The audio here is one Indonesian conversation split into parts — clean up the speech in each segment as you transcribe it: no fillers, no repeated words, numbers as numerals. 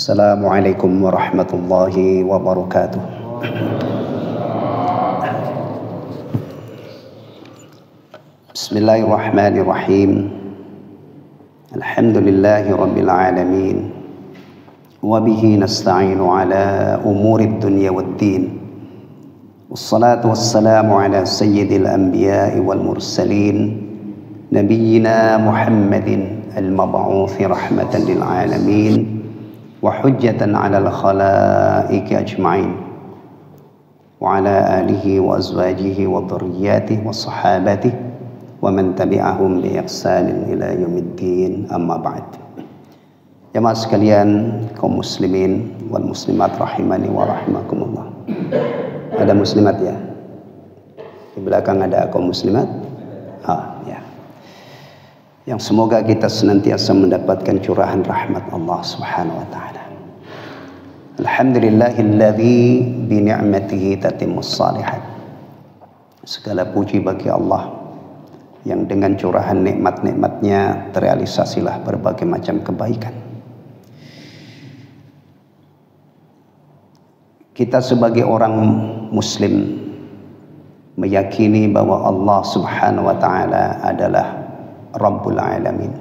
Assalamualaikum warahmatullahi wabarakatuh. Bismillahirrahmanirrahim. Alhamdulillahi rabbil alamin. Wabihi nasta'inu ala umurid dunya waddin. Wassalatu wassalamu ala sayyidil anbiya'i wal mursalin. Nabiyyina Muhammadin al-mab'uthi rahmatan lil alamin. وحجة على الخلائق أجمعين وعلى آله وأزواجه وذرياته وصحابته ومن تبعهم بإحسان إلى يوم الدين أما بعد. Jamaah sekalian, kaum muslimin wal muslimat rahimani wa rahimakumullah. Ada muslimat ya? Di belakang ada kaum muslimat? Ya. Yang semoga kita senantiasa mendapatkan curahan rahmat Allah Subhanahu wa taala. Alhamdulillahilladzi bi ni'matihi tatimmus shalihat. Segala puji bagi Allah yang dengan curahan nikmat-nikmatnya terrealisasilah berbagai macam kebaikan. Kita sebagai orang muslim meyakini bahwa Allah Subhanahu wa taala adalah Rabbul Alamin,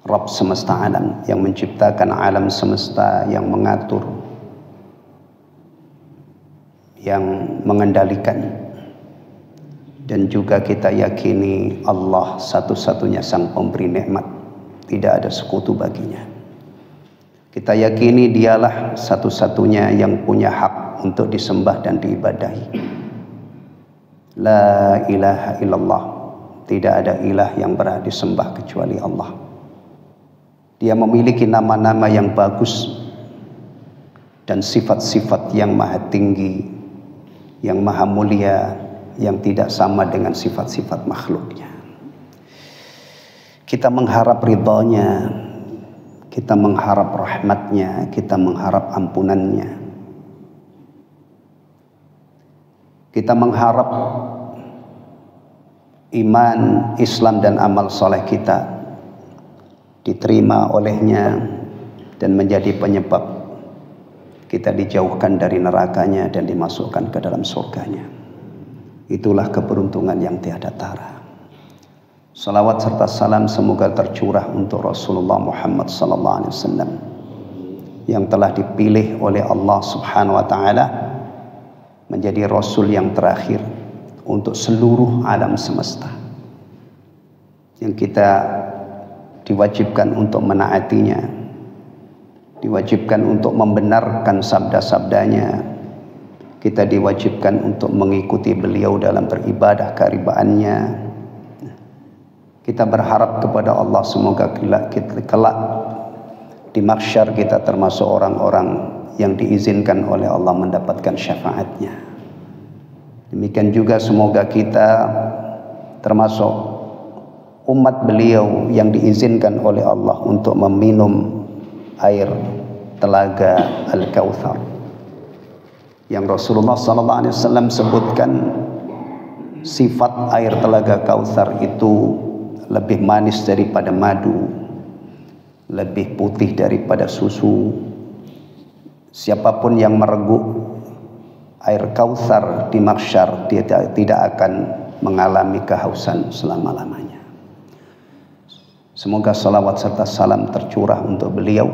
Rabb semesta alam, yang menciptakan alam semesta, yang mengatur, yang mengendalikan. Dan juga kita yakini Allah satu-satunya sang pemberi nikmat, tidak ada sekutu baginya. Kita yakini dialah satu-satunya yang punya hak untuk disembah dan diibadahi. La ilaha illallah, tidak ada ilah yang berhak disembah kecuali Allah. Dia memiliki nama-nama yang bagus dan sifat-sifat yang maha tinggi, yang maha mulia, yang tidak sama dengan sifat-sifat makhluknya. Kita mengharap ridhonya, kita mengharap rahmatnya, kita mengharap ampunannya. Kita mengharap iman, Islam dan amal soleh kita diterima olehnya dan menjadi penyebab kita dijauhkan dari nerakanya dan dimasukkan ke dalam surganya. Itulah keberuntungan yang tiada tara. Salawat serta salam semoga tercurah untuk Rasulullah Muhammad SAW yang telah dipilih oleh Allah Subhanahu wa taala menjadi Rasul yang terakhir untuk seluruh alam semesta, yang kita diwajibkan untuk menaatinya, diwajibkan untuk membenarkan sabda-sabdanya, kita diwajibkan untuk mengikuti beliau dalam beribadah keharibaannya. Kita berharap kepada Allah semoga kelak di mahsyar kita termasuk orang-orang yang diizinkan oleh Allah mendapatkan syafaatnya. Demikian juga semoga kita termasuk umat beliau yang diizinkan oleh Allah untuk meminum air telaga Al-Kautsar yang Rasulullah SAW sebutkan sifat air telaga Kautsar itu lebih manis daripada madu, lebih putih daripada susu. Siapapun yang mereguk air Kautsar di mahsyar, dia tidak akan mengalami kehausan selama-lamanya. Semoga salawat serta salam tercurah untuk beliau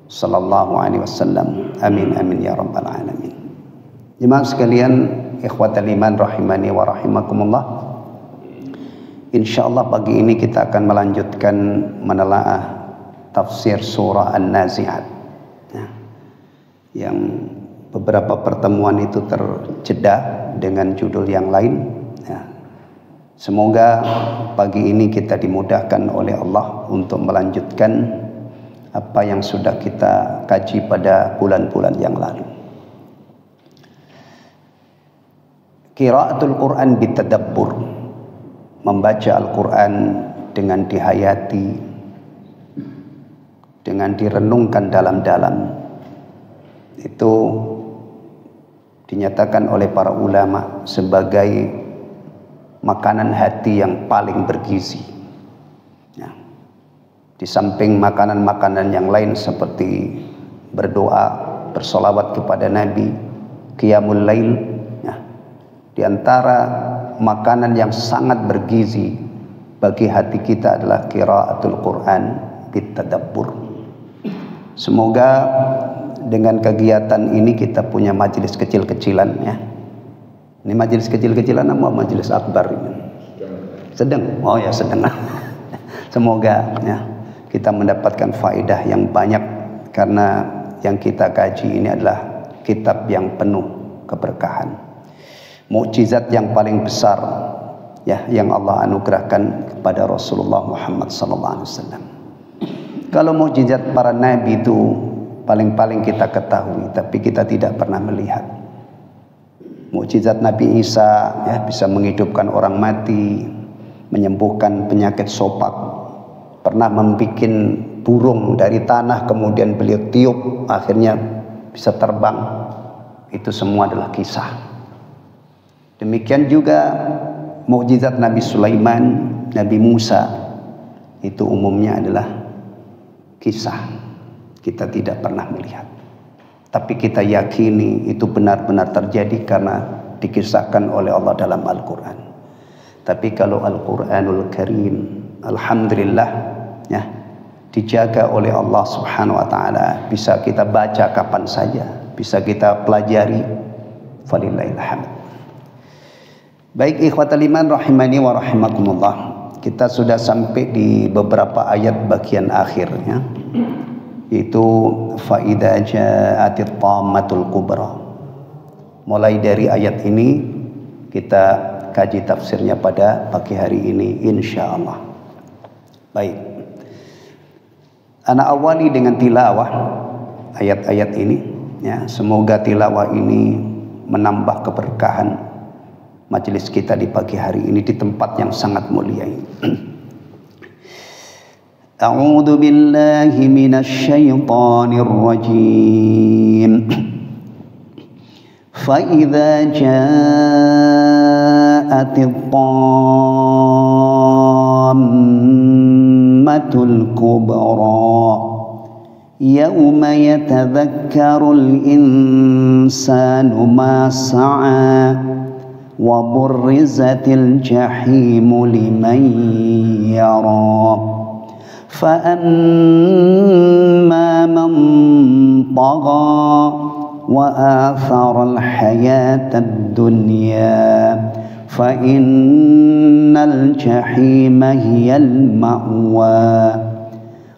sallallahu alaihi wasallam. Amin amin ya rabbal alamin. Jemaah sekalian, ikhwatal iman rahimani wa rahimakumullah. Insyaallah pagi ini kita akan melanjutkan menelaah tafsir surah An-Nazi'at. Yang beberapa pertemuan itu terjeda dengan judul yang lain. Semoga pagi ini kita dimudahkan oleh Allah untuk melanjutkan apa yang sudah kita kaji pada bulan-bulan yang lalu. Qiraatul Quran bitadabbur, membaca Al-Quran dengan dihayati, dengan direnungkan dalam-dalam. Itu dinyatakan oleh para ulama sebagai makanan hati yang paling bergizi. Di samping makanan-makanan yang lain seperti berdoa, bersolawat kepada Nabi, qiyamul lail, ya. Di antara makanan yang sangat bergizi bagi hati kita adalah qiraatul Quran bitadabbur. Semoga dengan kegiatan ini kita punya majelis kecil-kecilan, ya. Ini majelis kecil-kecilan apa majelis akbar ini? Sedang. Oh ya, sedang. Semoga, ya, kita mendapatkan faedah yang banyak karena yang kita kaji ini adalah kitab yang penuh keberkahan. Mukjizat yang paling besar, ya, yang Allah anugerahkan kepada Rasulullah Muhammad SAW. Kalau mukjizat para nabi itu paling-paling kita ketahui, tapi kita tidak pernah melihat. Mukjizat Nabi Isa, ya, bisa menghidupkan orang mati, menyembuhkan penyakit sopak, pernah membuat burung dari tanah kemudian beliau tiup akhirnya bisa terbang. Itu semua adalah kisah. Demikian juga mukjizat Nabi Sulaiman, Nabi Musa, itu umumnya adalah kisah. Kita tidak pernah melihat, tapi kita yakini itu benar-benar terjadi karena dikisahkan oleh Allah dalam Al-Quran. Tapi kalau Al-Quranul Karim, alhamdulillah, ya, dijaga oleh Allah Subhanahu wa taala, bisa kita baca kapan saja, bisa kita pelajari, falillahil hamd. Baik ikhwatal iman rahimani wa rahimakumullah, kita sudah sampai di beberapa ayat bagian akhirnya, yaitu fa idza ja'atit tammatul kubra. Mulai dari ayat ini kita kaji tafsirnya pada pagi hari ini insyaallah. Baik, ana awali dengan tilawah ayat-ayat ini, ya. Semoga tilawah ini menambah keberkahan majelis kita di pagi hari ini di tempat yang sangat mulia ini. A'udzu billahi minasy syaithanir rajim. Fa idza ja'atit tammatul kubra yawma yatadhakkarul insanu ma sa'a wa burrizatil jahimu liman yara fa amma man tagha wa atharal hayatad dunya fa innal jahima hiyal ma'wa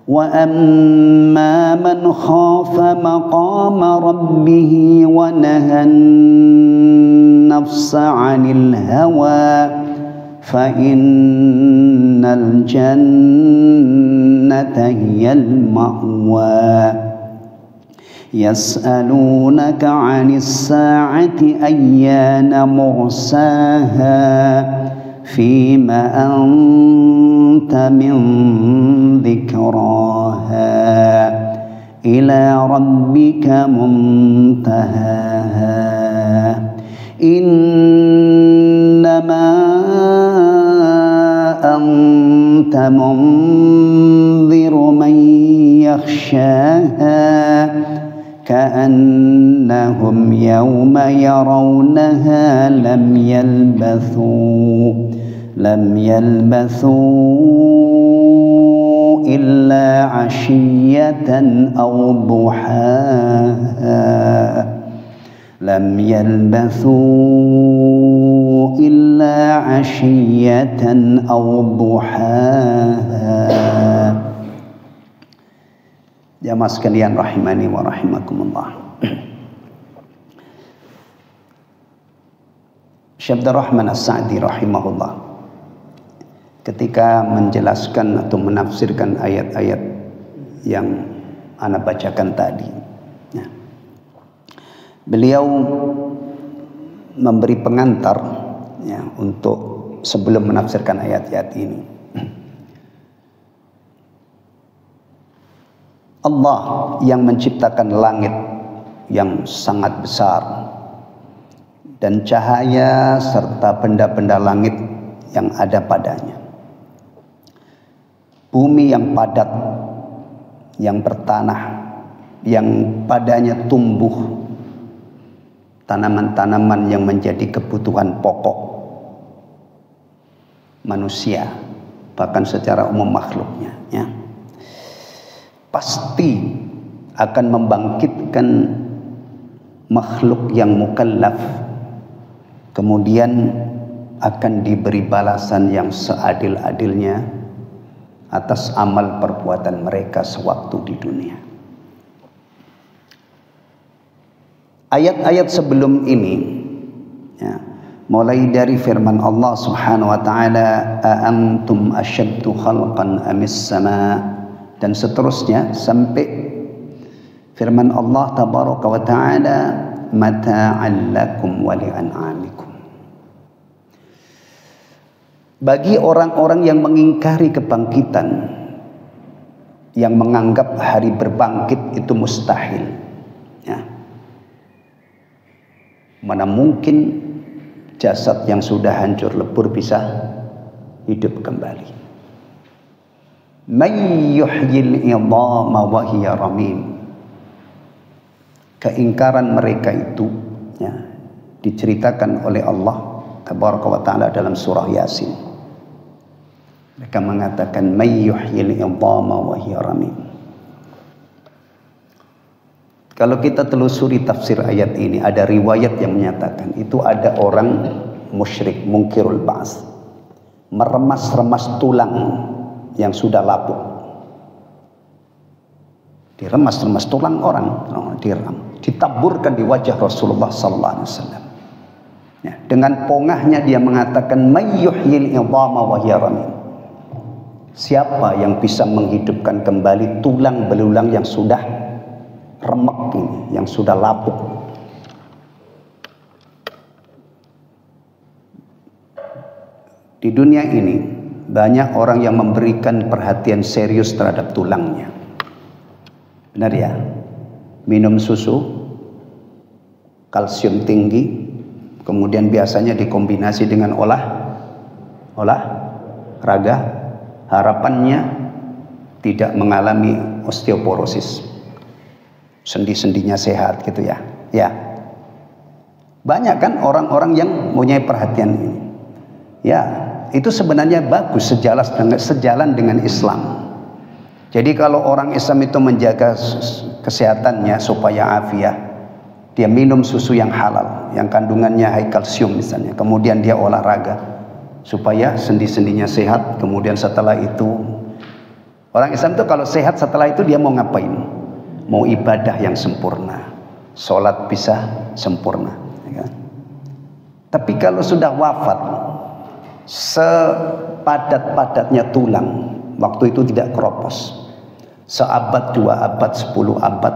wa amma man khafa maqama rabbih wa nahan nafsa 'anil hawa fa innal jannata hiyal ma'wa. يسألونك عن الساعة أيان مرساها فيما أنت من ذكراها إلى ربك منتهاها إنما أنت منذر من يخشاها كأنهم يوم يرونها لم يلبثوا إلا عشية أو ضحاها لم يلبثوا إلا عشية أو ضحاها. Jamaah sekalian rahimani wa rahimakumullah. Syekh Abdul Rahman As-Sa'di rahimahullah ketika menjelaskan atau menafsirkan ayat-ayat yang ana bacakan tadi, ya, beliau memberi pengantar, ya, untuk sebelum menafsirkan ayat-ayat ini. Allah yang menciptakan langit yang sangat besar dan cahaya serta benda-benda langit yang ada padanya. bumi yang padat, yang bertanah, yang padanya tumbuh tanaman-tanaman yang menjadi kebutuhan pokok manusia, bahkan secara umum makhluknya, ya, pasti akan membangkitkan makhluk yang mukallaf, kemudian akan diberi balasan yang seadil-adilnya atas amal perbuatan mereka sewaktu di dunia. Ayat-ayat sebelum ini, ya, mulai dari firman Allah Subhanahu wa taala, a antum asyaddu khalqan amis sama, dan seterusnya sampai firman Allah tabaraka wa taala, mata'an lakum wa li'an'amikum. Bagi orang-orang yang mengingkari kebangkitan, yang menganggap hari berbangkit itu mustahil, ya, mana mungkin jasad yang sudah hancur lebur bisa hidup kembali. May yuhyil idhama wa hiya ramim. Keingkaran mereka itu, ya, diceritakan oleh Allah tabaraka wa taala dalam surah Yasin. Mereka mengatakan may yuhyil idhama wa hiya ramim. Kalau kita telusuri tafsir ayat ini, ada riwayat yang menyatakan itu ada orang musyrik mungkirul ba'ats, meremas-remas tulang yang sudah lapuk. Diremas-remas tulang orang, ditaburkan di wajah Rasulullah sallallahu alaihi wasallam. Ya, dengan pongahnya dia mengatakan may yuhyil idhama wa hiya ramim. Siapa yang bisa menghidupkan kembali tulang belulang yang sudah remek ini, yang sudah lapuk? Di dunia ini banyak orang yang memberikan perhatian serius terhadap tulangnya. Benar ya? Minum susu, kalsium tinggi, kemudian biasanya dikombinasi dengan olahraga. Harapannya tidak mengalami osteoporosis, sendi-sendinya sehat gitu ya. Ya, banyak kan orang-orang yang mempunyai perhatian ini. Ya, itu sebenarnya bagus, sejalan dengan Islam. Jadi kalau orang Islam itu menjaga kesehatannya supaya afiah, dia minum susu yang halal, yang kandungannya high kalsium misalnya, kemudian dia olahraga supaya sendi-sendinya sehat. Kemudian setelah itu, orang Islam itu kalau sehat setelah itu dia mau ngapain? Mau ibadah yang sempurna, sholat bisa sempurna, ya. Tapi kalau sudah wafat, sepadat-padatnya tulang, waktu itu tidak keropos, seabad, 2 abad, 10 abad.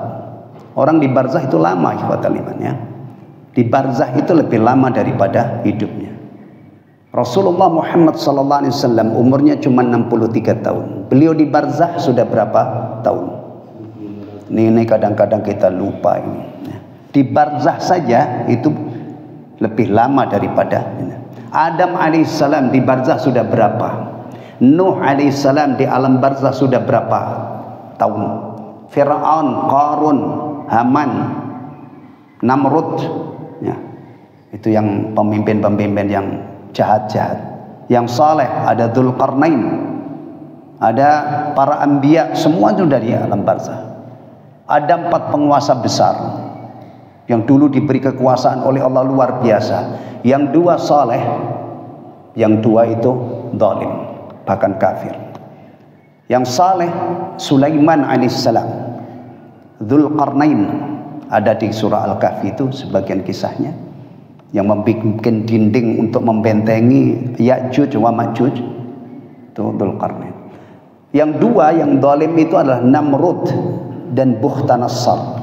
Orang di barzah itu lama, ya. Di barzah itu lebih lama daripada hidupnya. Rasulullah Muhammad SAW umurnya cuma 63 tahun. Beliau di barzah sudah berapa tahun? Ini kadang-kadang kita lupa ini. Di barzah saja itu lebih lama daripada ini. Adam alaihissalam di barzah sudah berapa? Nuh alaihissalam di alam barzah sudah berapa tahun? Fir'aun, Qarun, Haman, Namrud, ya, itu yang pemimpin-pemimpin yang jahat-jahat. Yang saleh ada Dzulqarnain, ada para anbiya, semua itu dari alam barzah. Ada 4 penguasa besar yang dulu diberi kekuasaan oleh Allah luar biasa. Yang 2 saleh, yang 2 itu zalim, bahkan kafir. Yang saleh Sulaiman alaihissalam, Dzulqarnain, ada di surah Al-Kahfi itu sebagian kisahnya, yang membuat dinding untuk membentengi Ya'juj wa Ma'juj, itu Dzulqarnain. Yang 2 yang zalim itu adalah Namrud dan Bukhtanasar.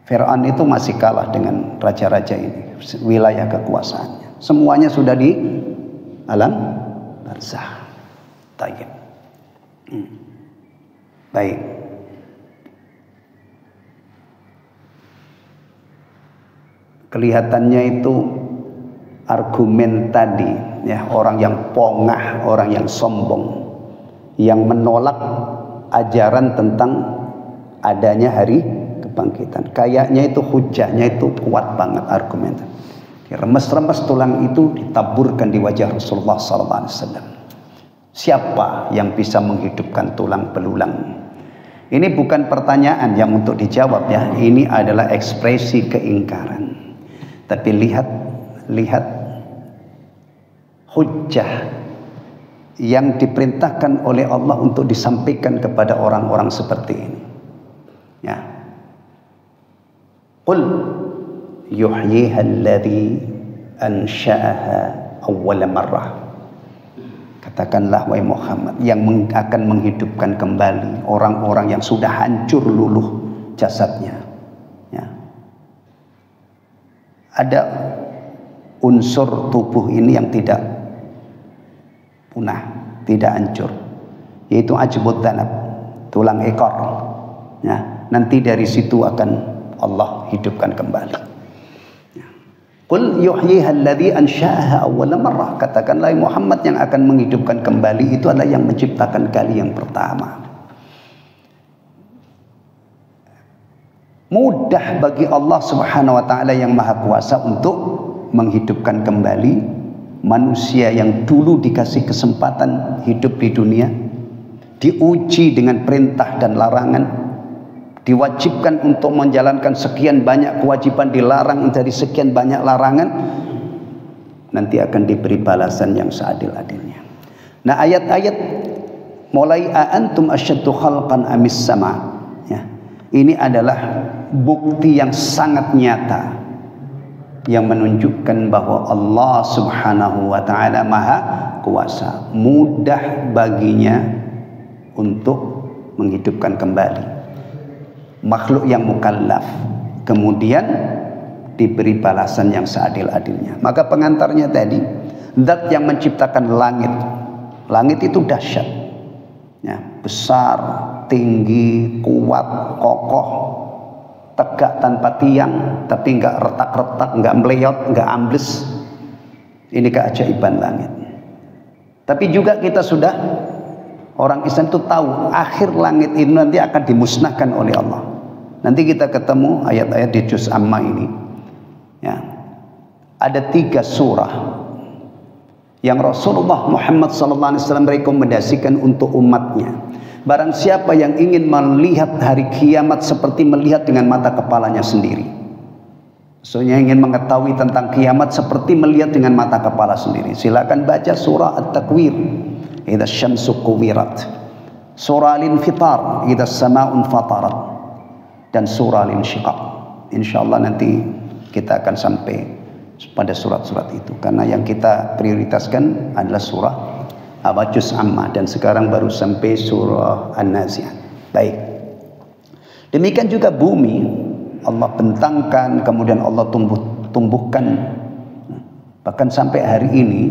Fir'aun itu masih kalah dengan raja-raja ini, wilayah kekuasaannya. Semuanya sudah di alam barzah. Tayyib. Baik. Kelihatannya itu argumen tadi, ya, orang yang pongah, orang yang sombong, yang menolak ajaran tentang adanya hari kebangkitan. Kayaknya itu hujahnya itu kuat banget argumennya. Remes-remes tulang itu ditaburkan di wajah Rasulullah SAW. Siapa yang bisa menghidupkan tulang belulang? Ini bukan pertanyaan yang untuk dijawab ya. Ini adalah ekspresi keingkaran. Tapi lihat hujjah yang diperintahkan oleh Allah untuk disampaikan kepada orang-orang seperti ini. Ya. Qul yuhyiha alladhi ansha'aha awwala marrah. Katakanlah wahai Muhammad, yang akan menghidupkan kembali orang-orang yang sudah hancur luluh jasadnya. Ya. Ada unsur tubuh ini yang tidak punah, tidak hancur, yaitu ajbud dhanab, tulang ekor. Ya, nanti dari situ akan Allah hidupkan kembali. Qul yuhyiha alladhi ansha'aha awwala marrah. Katakanlah Muhammad, yang akan menghidupkan kembali itu adalah yang menciptakan kali yang pertama. Mudah bagi Allah Subhanahu wa taala yang Maha Kuasa untuk menghidupkan kembali manusia yang dulu dikasih kesempatan hidup di dunia, diuji dengan perintah dan larangan, diwajibkan untuk menjalankan sekian banyak kewajiban, dilarang dari sekian banyak larangan, nanti akan diberi balasan yang seadil-adilnya. Nah, ayat-ayat mulai antum asyaddu khalqan amis sama, ya, ini adalah bukti yang sangat nyata yang menunjukkan bahwa Allah Subhanahu wa taala Maha Kuasa. Mudah baginya untuk menghidupkan kembali makhluk yang mukallaf, kemudian diberi balasan yang seadil-adilnya. Maka pengantarnya tadi, zat yang menciptakan langit. Langit itu dahsyat, ya, besar, tinggi, kuat, kokoh, tegak tanpa tiang, tapi enggak retak-retak, enggak meleot, enggak ambles. Ini keajaiban langit. Tapi juga kita sudah, orang Islam itu tahu akhir langit ini nanti akan dimusnahkan oleh Allah. Nanti kita ketemu ayat-ayat di juz Amma ini. Ya. Ada 3 surah yang Rasulullah Muhammad SAW rekomendasikan untuk umatnya. Barang siapa yang ingin melihat hari kiamat seperti melihat dengan mata kepalanya sendiri. Maksudnya ingin mengetahui tentang kiamat seperti melihat dengan mata kepala sendiri. Silakan baca surah At-Takwir, idza syamsu kuwirat, surah Al-Infitar, idza sama'un fatarat, dan surah Al-Insyiqaq. Insyaallah nanti kita akan sampai pada surat-surat itu, karena yang kita prioritaskan adalah surah juz Amma, dan sekarang baru sampai surah An-Nazi'at. Baik. Demikian juga bumi Allah bentangkan, kemudian Allah tumbuhkan. Bahkan sampai hari ini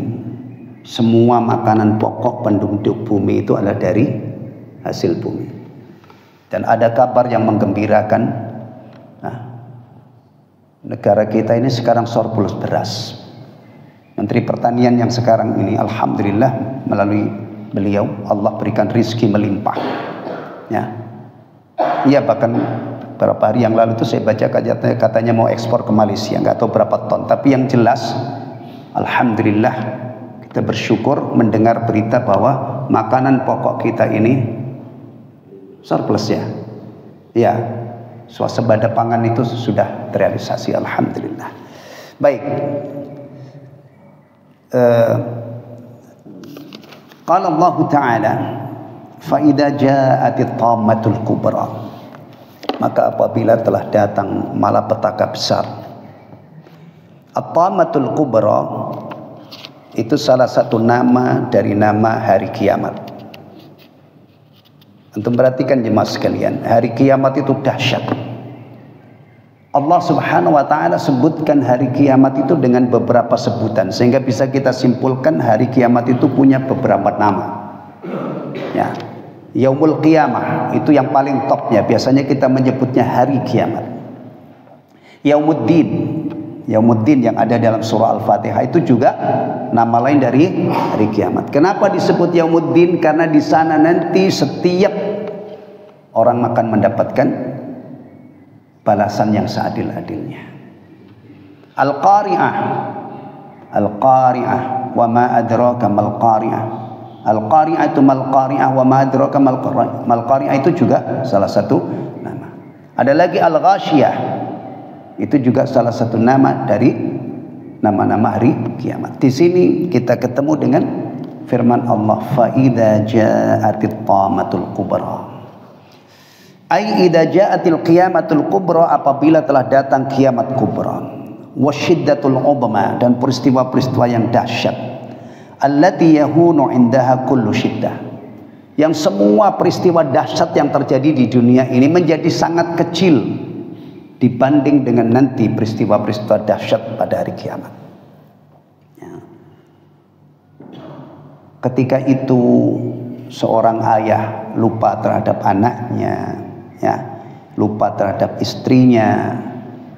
semua makanan pokok penduduk bumi itu adalah dari hasil bumi. Dan ada kabar yang menggembirakan. Nah, negara kita ini sekarang surplus beras. Menteri Pertanian yang sekarang ini, alhamdulillah, melalui beliau Allah berikan rizki melimpah. Ya, iya, bahkan beberapa hari yang lalu itu saya baca katanya mau ekspor ke Malaysia, nggak tahu berapa ton. Tapi yang jelas, alhamdulillah, kita bersyukur mendengar berita bahwa makanan pokok kita ini surplus ya. Ya, swasembada pangan itu sudah terrealisasi, alhamdulillah. Baik. Qala Allah Ta'ala, fa idza ja'atit tammatul kubra, maka apabila telah datang malapetaka besar. At-tammatul kubra itu salah satu nama dari nama hari kiamat. Antum perhatikan jemaah sekalian, hari kiamat itu dahsyat. Allah Subhanahu wa taala sebutkan hari kiamat itu dengan beberapa sebutan, sehingga bisa kita simpulkan hari kiamat itu punya beberapa nama. Ya. Yaumul Qiyamah itu yang paling topnya, biasanya kita menyebutnya hari kiamat. Yaumuddin, Yaumuddin yang ada dalam surah Al-Fatihah itu juga nama lain dari hari kiamat. Kenapa disebut Yaumuddin? Karena di sana nanti setiap orang akan mendapatkan balasan yang seadil-adilnya. Al-Qari'ah. Al-Qari'ah wa ma adraka mal Qari'ah. Al-Qari'ah itu mal Qari'ah wa ma adraka mal Qari'ah. Mal Qari'ah itu juga salah satu nama. Ada lagi Al-Ghasyiyah. Itu juga salah satu nama dari nama-nama hari kiamat. Di sini kita ketemu dengan firman Allah, fa idza ja'atit tamatul kubra. Ai idza ja'atil qiyamatul kubra, apabila telah datang kiamat kubra. Wasyiddatul ubma, dan peristiwa-peristiwa yang dahsyat. Allati yahunu indaha kullu syiddah, yang semua peristiwa dahsyat yang terjadi di dunia ini menjadi sangat kecil dibanding dengan nanti peristiwa-peristiwa dahsyat pada hari kiamat. Ya. Ketika itu seorang ayah lupa terhadap anaknya, ya, lupa terhadap istrinya.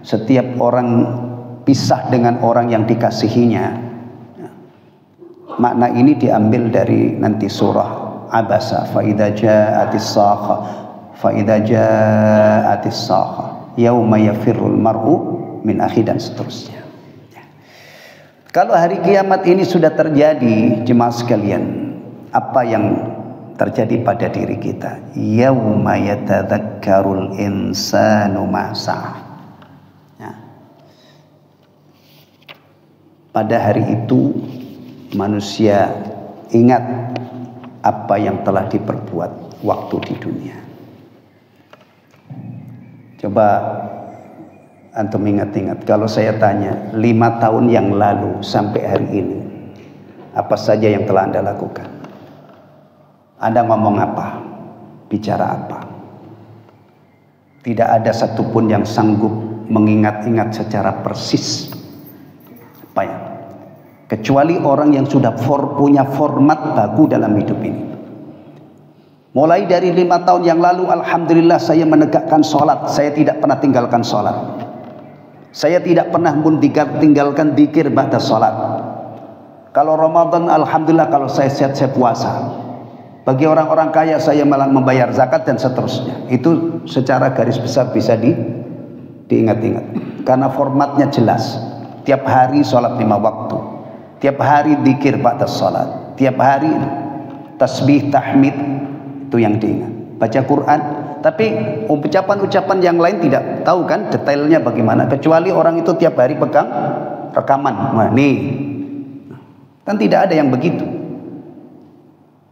Setiap orang pisah dengan orang yang dikasihinya. Ya. Makna ini diambil dari nanti surah Abasa, fa idza ja'atis sakha, fa idza ja'atis sakha yauma yafirrul mar'u min akhi, dan seterusnya. Ya. Kalau hari kiamat ini sudah terjadi, jemaah sekalian, apa yang terjadi pada diri kita? Yauma yatadzakkarul insanu ma sa'a. Ya. Pada hari itu manusia ingat apa yang telah diperbuat waktu di dunia. Coba antum ingat-ingat, kalau saya tanya 5 tahun yang lalu sampai hari ini, apa saja yang telah Anda lakukan? Anda ngomong apa? Bicara apa? Tidak ada satupun yang sanggup mengingat-ingat secara persis apa ya? Kecuali orang yang sudah punya format baku dalam hidup ini. Mulai dari 5 tahun yang lalu, alhamdulillah saya menegakkan sholat. Saya tidak pernah tinggalkan sholat. Saya tidak pernah pun tinggalkan dzikir ba'da sholat. Kalau Ramadan, alhamdulillah, kalau saya sehat, saya puasa. Bagi orang-orang kaya, saya malah membayar zakat dan seterusnya. Itu secara garis besar bisa diingat-ingat. Karena formatnya jelas. Tiap hari sholat 5 waktu. Tiap hari dzikir ba'da sholat. Tiap hari tasbih, tahmid, itu yang diingat. Baca Quran, tapi ucapan-ucapan yang lain tidak tahu kan detailnya bagaimana, kecuali orang itu tiap hari pegang rekaman. Nah, nih kan tidak ada yang begitu.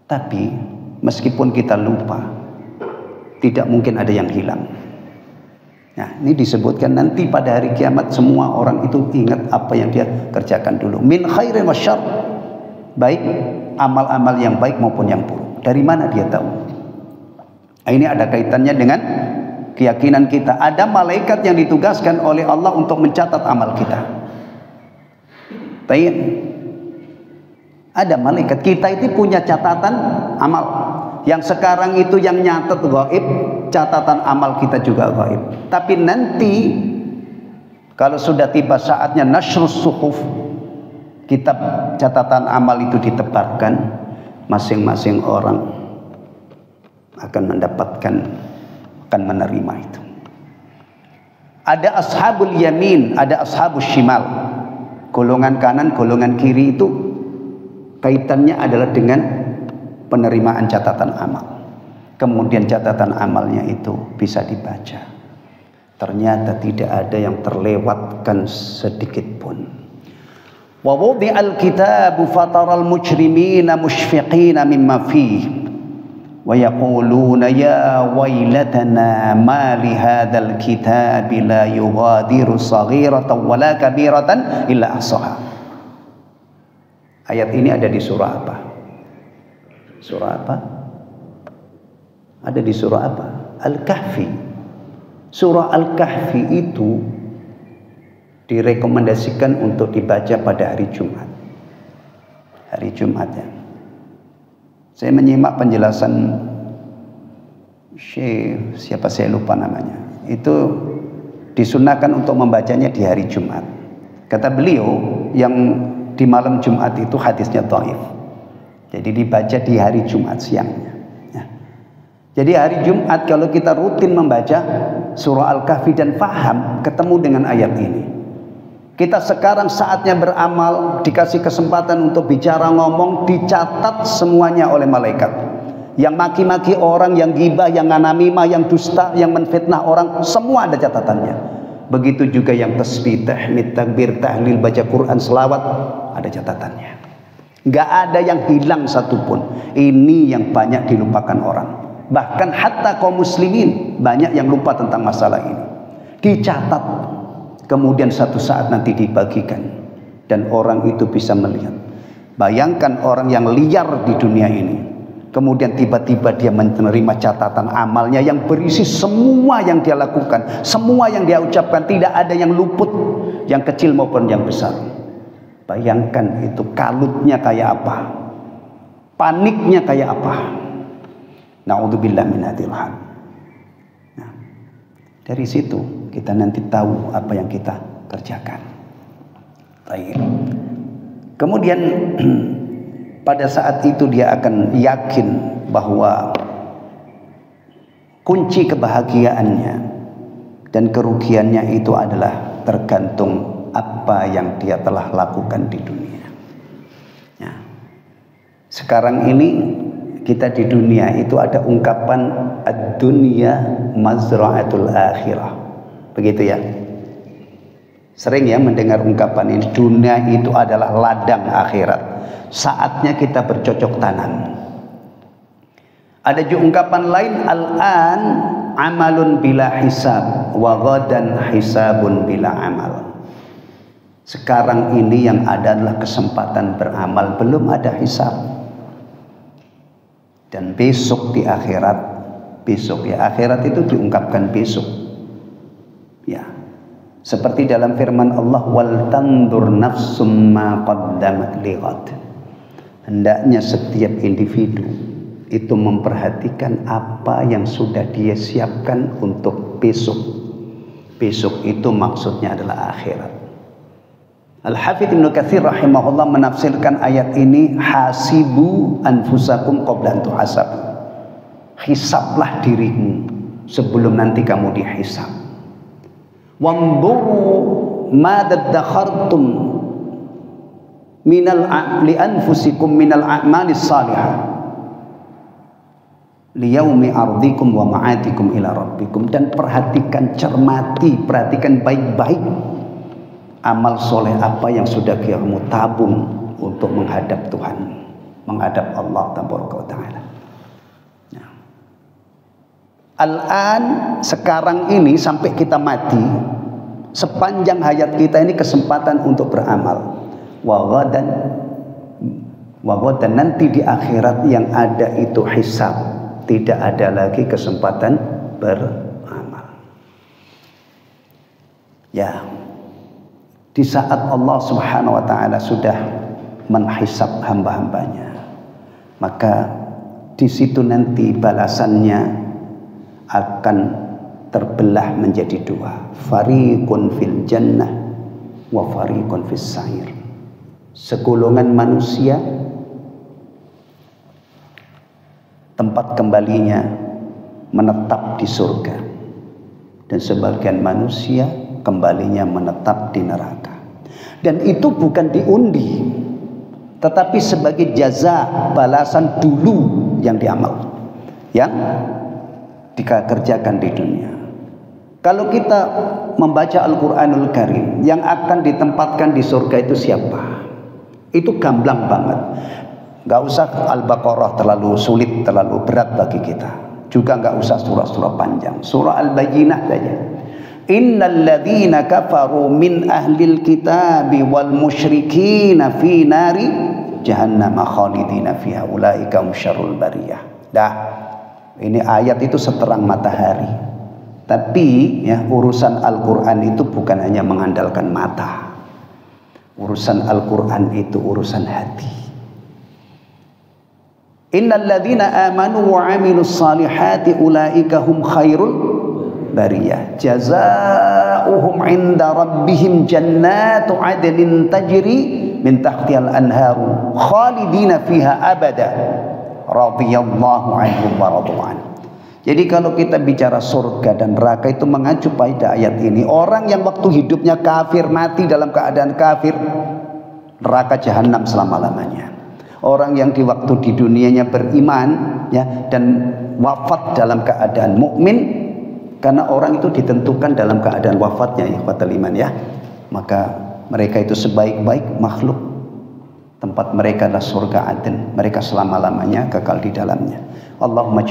Tapi meskipun kita lupa, tidak mungkin ada yang hilang. Nah, ini disebutkan nanti pada hari kiamat semua orang itu ingat apa yang dia kerjakan dulu. Min khairin wa syarr, baik amal-amal yang baik maupun yang buruk. Dari mana dia tahu? Ini ada kaitannya dengan keyakinan kita. Ada malaikat yang ditugaskan oleh Allah untuk mencatat amal kita. Baik. Ada malaikat. Kita itu punya catatan amal. Yang sekarang itu yang nyatet gaib, catatan amal kita juga gaib. Tapi nanti kalau sudah tiba saatnya nasrus suhuf, kitab catatan amal itu ditebarkan, masing-masing orang akan mendapatkan, akan menerima itu. Ada ashabul yamin, ada ashabul shimal. Golongan kanan, golongan kiri itu kaitannya adalah dengan penerimaan catatan amal. Kemudian catatan amalnya itu bisa dibaca. Ternyata tidak ada yang terlewatkan sedikit pun. Wa wudi'al kitabu fataral mujrimina mushfiqina mimma fihi wa yaquluna ya wailatana ma li hadzal kitabi la yughadiru saghiratan wala kabiratan illa ahsaha. Ayat ini ada di surah apa? Surah apa? Ada di surah apa? Al-Kahfi. Surah Al-Kahfi itu direkomendasikan untuk dibaca pada hari Jumat. Hari Jumat ya. Saya menyimak penjelasan Syekh, siapa saya lupa namanya. Itu disunahkan untuk membacanya di hari Jumat. Kata beliau, yang di malam Jumat itu hadisnya dhaif. Jadi dibaca di hari Jumat siangnya. Ya. Jadi hari Jumat kalau kita rutin membaca surah Al-Kahfi dan faham, ketemu dengan ayat ini. Kita sekarang saatnya beramal, dikasih kesempatan untuk bicara, ngomong, dicatat semuanya oleh malaikat. Yang maki-maki orang, yang gibah, yang nganamimah, yang dusta, yang menfitnah orang, semua ada catatannya. Begitu juga yang tasbih, tahmid, takbir, tahlil, baca Quran, selawat, ada catatannya. Nggak ada yang hilang satupun. Ini yang banyak dilupakan orang. Bahkan hatta kaum muslimin banyak yang lupa tentang masalah ini. Dicatat, kemudian satu saat nanti dibagikan, dan orang itu bisa melihat. Bayangkan orang yang liar di dunia ini, kemudian tiba-tiba dia menerima catatan amalnya yang berisi semua yang dia lakukan, semua yang dia ucapkan, tidak ada yang luput, yang kecil maupun yang besar. Bayangkan itu kalutnya kayak apa, paniknya kayak apa. Na'udzubillah min hadzal hal. Nah, dari situ kita nanti tahu apa yang kita kerjakan. Baik. Kemudian pada saat itu dia akan yakin bahwa kunci kebahagiaannya dan kerugiannya itu adalah tergantung apa yang dia telah lakukan di dunia. Ya. Sekarang ini kita di dunia itu ada ungkapan ad-dunya mazra'atul akhirah. Begitu ya. Sering ya mendengar ungkapan ini, dunia itu adalah ladang akhirat. Saatnya kita bercocok tanam. Ada juga ungkapan lain, al-an amalun bila hisab wa ghadan hisabun bila amal. Sekarang ini yang ada adalah kesempatan beramal, belum ada hisab. Dan besok di akhirat, besok ya, akhirat itu diungkapkan besok. Ya. Seperti dalam firman Allah, wal tandur nafsum ma qaddamat lighad. Hendaknya setiap individu itu memperhatikan apa yang sudah dia siapkan untuk besok. Besok itu maksudnya adalah akhirat. Al-Hafidz Ibnu Katsir rahimahullah menafsirkan ayat ini, hasibu anfusakum qabla an tuhasabu. Hisablah dirimu sebelum nanti kamu dihisab. Wanzuru ma daddakhartum minal li anfusikum minal a'malis salihah liyaumi ardikum wa ma'atikum ila rabbikum. Dan perhatikan, cermati, perhatikan baik-baik amal soleh apa yang sudah kamu tabung untuk menghadap Tuhan, menghadap Allah tabaraka wa ta'ala. Nah. Al-an, sekarang ini sampai kita mati, sepanjang hayat kita ini kesempatan untuk beramal. Wa ghadan nanti di akhirat yang ada itu hisab, tidak ada lagi kesempatan beramal. Ya. Di saat Allah Subhanahu wa ta'ala sudah menghisab hamba-hambanya, maka di situ nanti balasannya akan terbelah menjadi dua, fariqun fil jannah wa fariqun fis sa'ir. Segolongan manusia tempat kembalinya menetap di surga, dan sebagian manusia kembalinya menetap di neraka. Dan itu bukan diundi, tetapi sebagai jaza, balasan dulu yang diamal, yang dikerjakan di dunia. Kalau kita membaca Al-Quranul Karim, yang akan ditempatkan di surga itu siapa? Itu gamblang banget. Gak usah Al-Baqarah terlalu sulit, terlalu berat bagi kita. Juga gak usah surah-surah panjang. Surah Al-Bayyinah saja. Innal ladzina kafaru min ahlil kitabi wal musyrikina fi nari jahannam khalidina fiha ulaika syarrul bariyah. Dah, ini ayat itu seterang matahari. Tapi ya, urusan Al-Qur'an itu bukan hanya mengandalkan mata. Urusan Al-Qur'an itu urusan hati. Innal ladzina amanu wa 'amilus salihati ulaika hum khairul bariyah. Jazaohum 'inda rabbihim jannatu 'adnin tajri min tahtihal anharu khalidina fiha abada radhiyallahu anhum wa radu'an. Jadi kalau kita bicara surga dan neraka itu mengacu pada ayat ini. Orang yang waktu hidupnya kafir, mati dalam keadaan kafir, neraka jahanam selama-lamanya. Orang yang di waktu di dunianya beriman ya dan wafat dalam keadaan mukmin, karena orang itu ditentukan dalam keadaan wafatnya ya ikhwatal iman ya. Maka mereka itu sebaik-baik makhluk. Tempat mereka adalah surga Aden. Mereka selama-lamanya kekal di dalamnya. Allahumma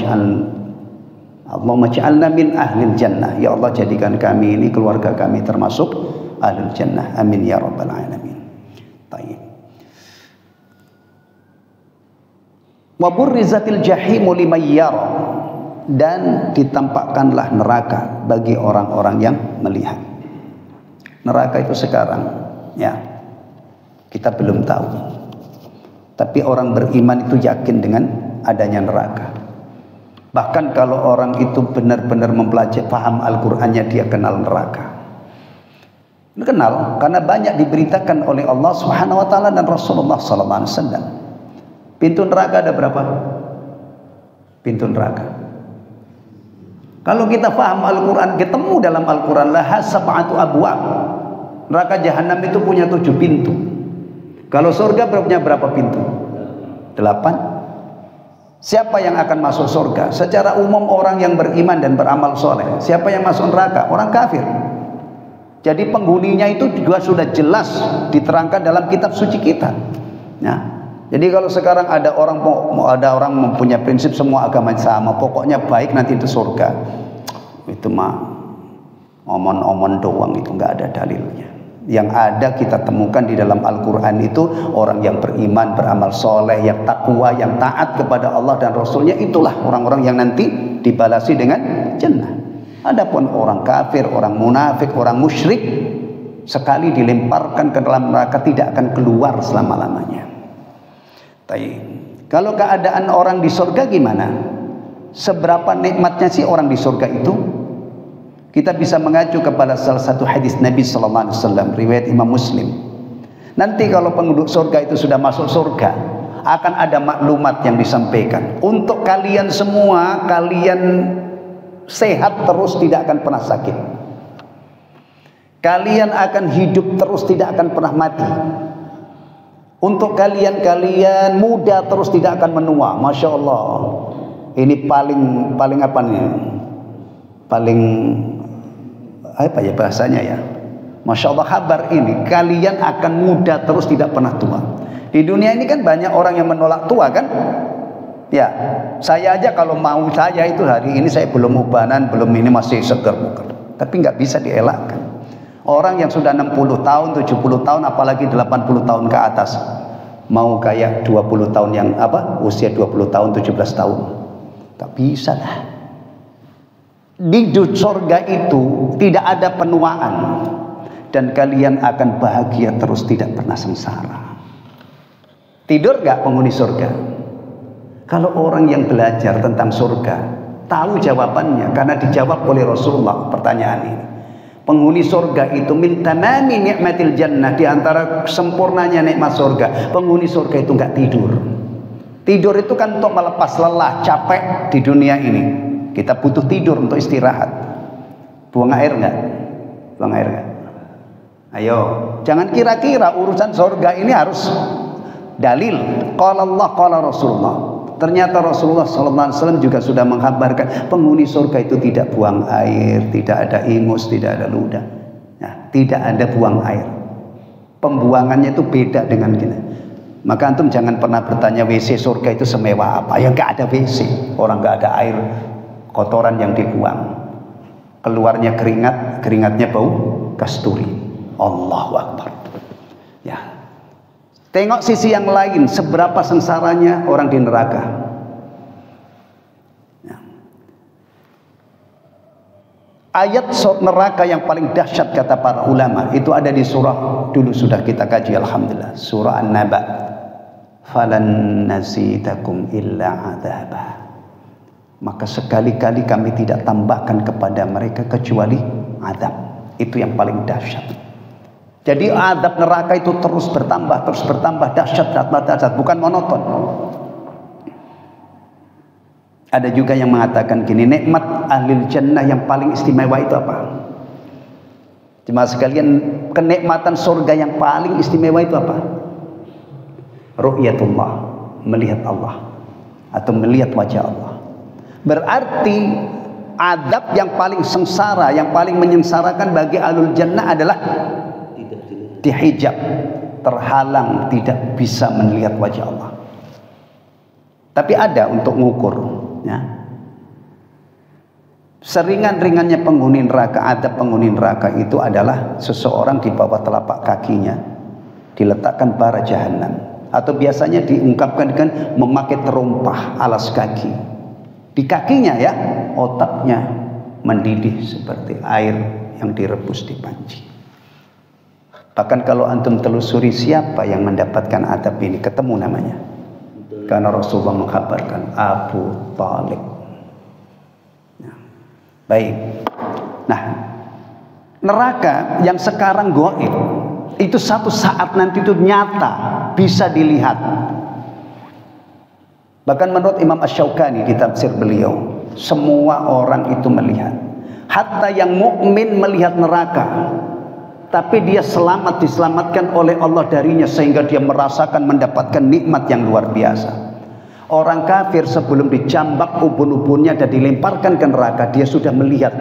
ja'alna min ahlil jannah. Ya Allah, jadikan kami ini, keluarga kami termasuk ahlul jannah. Amin ya rabbal alamin. Baik. Wa burrizatil jahimu liman yara, dan ditampakkanlah neraka bagi orang-orang yang melihat. Neraka itu sekarang ya kita belum tahu. Tapi orang beriman itu yakin dengan adanya neraka. Bahkan kalau orang itu benar-benar mempelajari, paham Al-Qur'annya, dia kenal neraka. Kenal karena banyak diberitakan oleh Allah Subhanahu wa taala dan Rasulullah sallallahu alaihi wasallam. Pintu neraka ada berapa? Pintu neraka. Kalau kita paham Al-Qur'an, ketemu dalam Al-Qur'an laha sab'atu abwab. Neraka jahanam itu punya 7 pintu. Kalau surga punya berapa pintu? 8. Siapa yang akan masuk surga? Secara umum orang yang beriman dan beramal soleh. Siapa yang masuk neraka? Orang kafir. Jadi penghuninya itu juga sudah jelas diterangkan dalam kitab suci kita. Nah, jadi kalau sekarang ada orang mempunyai prinsip semua agama sama, pokoknya baik nanti itu surga. Itu mah omon-omon doang, itu nggak ada dalilnya. Yang ada kita temukan di dalam Al-Quran itu orang yang beriman, beramal soleh, yang takwa, yang taat kepada Allah dan Rasulnya, itulah orang-orang yang nanti dibalasi dengan jannah. Adapun orang kafir, orang munafik, orang musyrik, sekali dilemparkan ke dalam neraka tidak akan keluar selama-lamanya. Kalau keadaan orang di surga gimana? Seberapa nikmatnya sih orang di surga itu? Kita bisa mengacu kepada salah satu hadis Nabi sallallahu alaihi wasallam riwayat Imam Muslim. Nanti kalau penduduk surga itu sudah masuk surga, akan ada maklumat yang disampaikan. Untuk kalian semua, kalian sehat terus, tidak akan pernah sakit. Kalian akan hidup terus, tidak akan pernah mati. Untuk kalian muda terus, tidak akan menua. Masya Allah. Ini paling apa nih? Paling apa ya bahasanya ya? Masya Allah, kabar ini kalian akan muda terus, tidak pernah tua. Di dunia ini kan banyak orang yang menolak tua kan? Ya, saya aja kalau mau saya itu hari ini saya belum ubanan, belum ini masih segar bukan. Tapi nggak bisa dielakkan. Orang yang sudah 60 tahun, 70 tahun, apalagi 80 tahun ke atas, mau kayak 20 tahun yang usia 20 tahun, 17 tahun, nggak bisa lah. Di surga itu tidak ada penuaan, dan kalian akan bahagia terus, tidak pernah sengsara. Tidur gak penghuni surga? Kalau orang yang belajar tentang surga tahu jawabannya, karena dijawab oleh Rasulullah pertanyaan ini. Penghuni surga itu min tamami ni'matil jannah, di antara sempurnanya nikmat surga, penghuni surga itu gak tidur. Tidur itu kan untuk melepas lelah, capek di dunia ini. Kita butuh tidur untuk istirahat. Buang air enggak? Buang air enggak? Ayo, jangan kira-kira urusan surga ini harus dalil. Qala Allah, qala Rasulullah. Ternyata Rasulullah SAW juga sudah mengkabarkan penghuni surga itu tidak buang air, tidak ada ingus, tidak ada ludah. Nah, tidak ada buang air. Pembuangannya itu beda dengan kita. Maka antum jangan pernah bertanya WC surga itu semewah apa. Ya enggak ada WC. Orang enggak ada air, kotoran yang dibuang, keluarnya keringatnya bau kasturi. Allahu Akbar. Ya, tengok sisi yang lain, seberapa sengsaranya orang di neraka. Ya. Ayat neraka yang paling dahsyat kata para ulama itu ada di surah, dulu sudah kita kaji alhamdulillah, surah An-Naba. Falan nazidakum illa adzaba. maka sekali-kali kami tidak tambahkan kepada mereka kecuali azab. Itu yang paling dahsyat. Jadi azab neraka itu terus bertambah dahsyat, bukan monoton. Ada juga yang mengatakan gini, nikmat ahlil jannah yang paling istimewa itu apa? Jemaah sekalian, kenikmatan surga yang paling istimewa itu apa? Ru'yatullah, melihat Allah atau melihat wajah Allah. Berarti azab yang paling sengsara, yang paling menyengsarakan bagi ahlul jannah adalah dihijab, terhalang, tidak bisa melihat wajah Allah. Tapi ada untuk mengukur, ya. Seringan-ringannya penghuni neraka, azab penghuni neraka itu adalah seseorang di bawah telapak kakinya diletakkan bara jahanam, atau biasanya diungkapkan dengan memakai terompah alas kaki. Di kakinya ya, otaknya mendidih seperti air yang direbus di panci. Bahkan kalau antum telusuri siapa yang mendapatkan azab ini, ketemu namanya. Karena Rasulullah mengkabarkan Abu Talib. Nah, baik. Nah, neraka yang sekarang gaib itu satu saat nanti itu nyata, bisa dilihat. Bahkan menurut Imam Asy-Syaukani di tafsir beliau, semua orang itu melihat. Hatta yang mukmin melihat neraka, tapi dia diselamatkan oleh Allah darinya, sehingga dia merasakan mendapatkan nikmat yang luar biasa. Orang kafir sebelum dijambak ubun-ubunnya dan dilemparkan ke neraka, dia sudah melihat.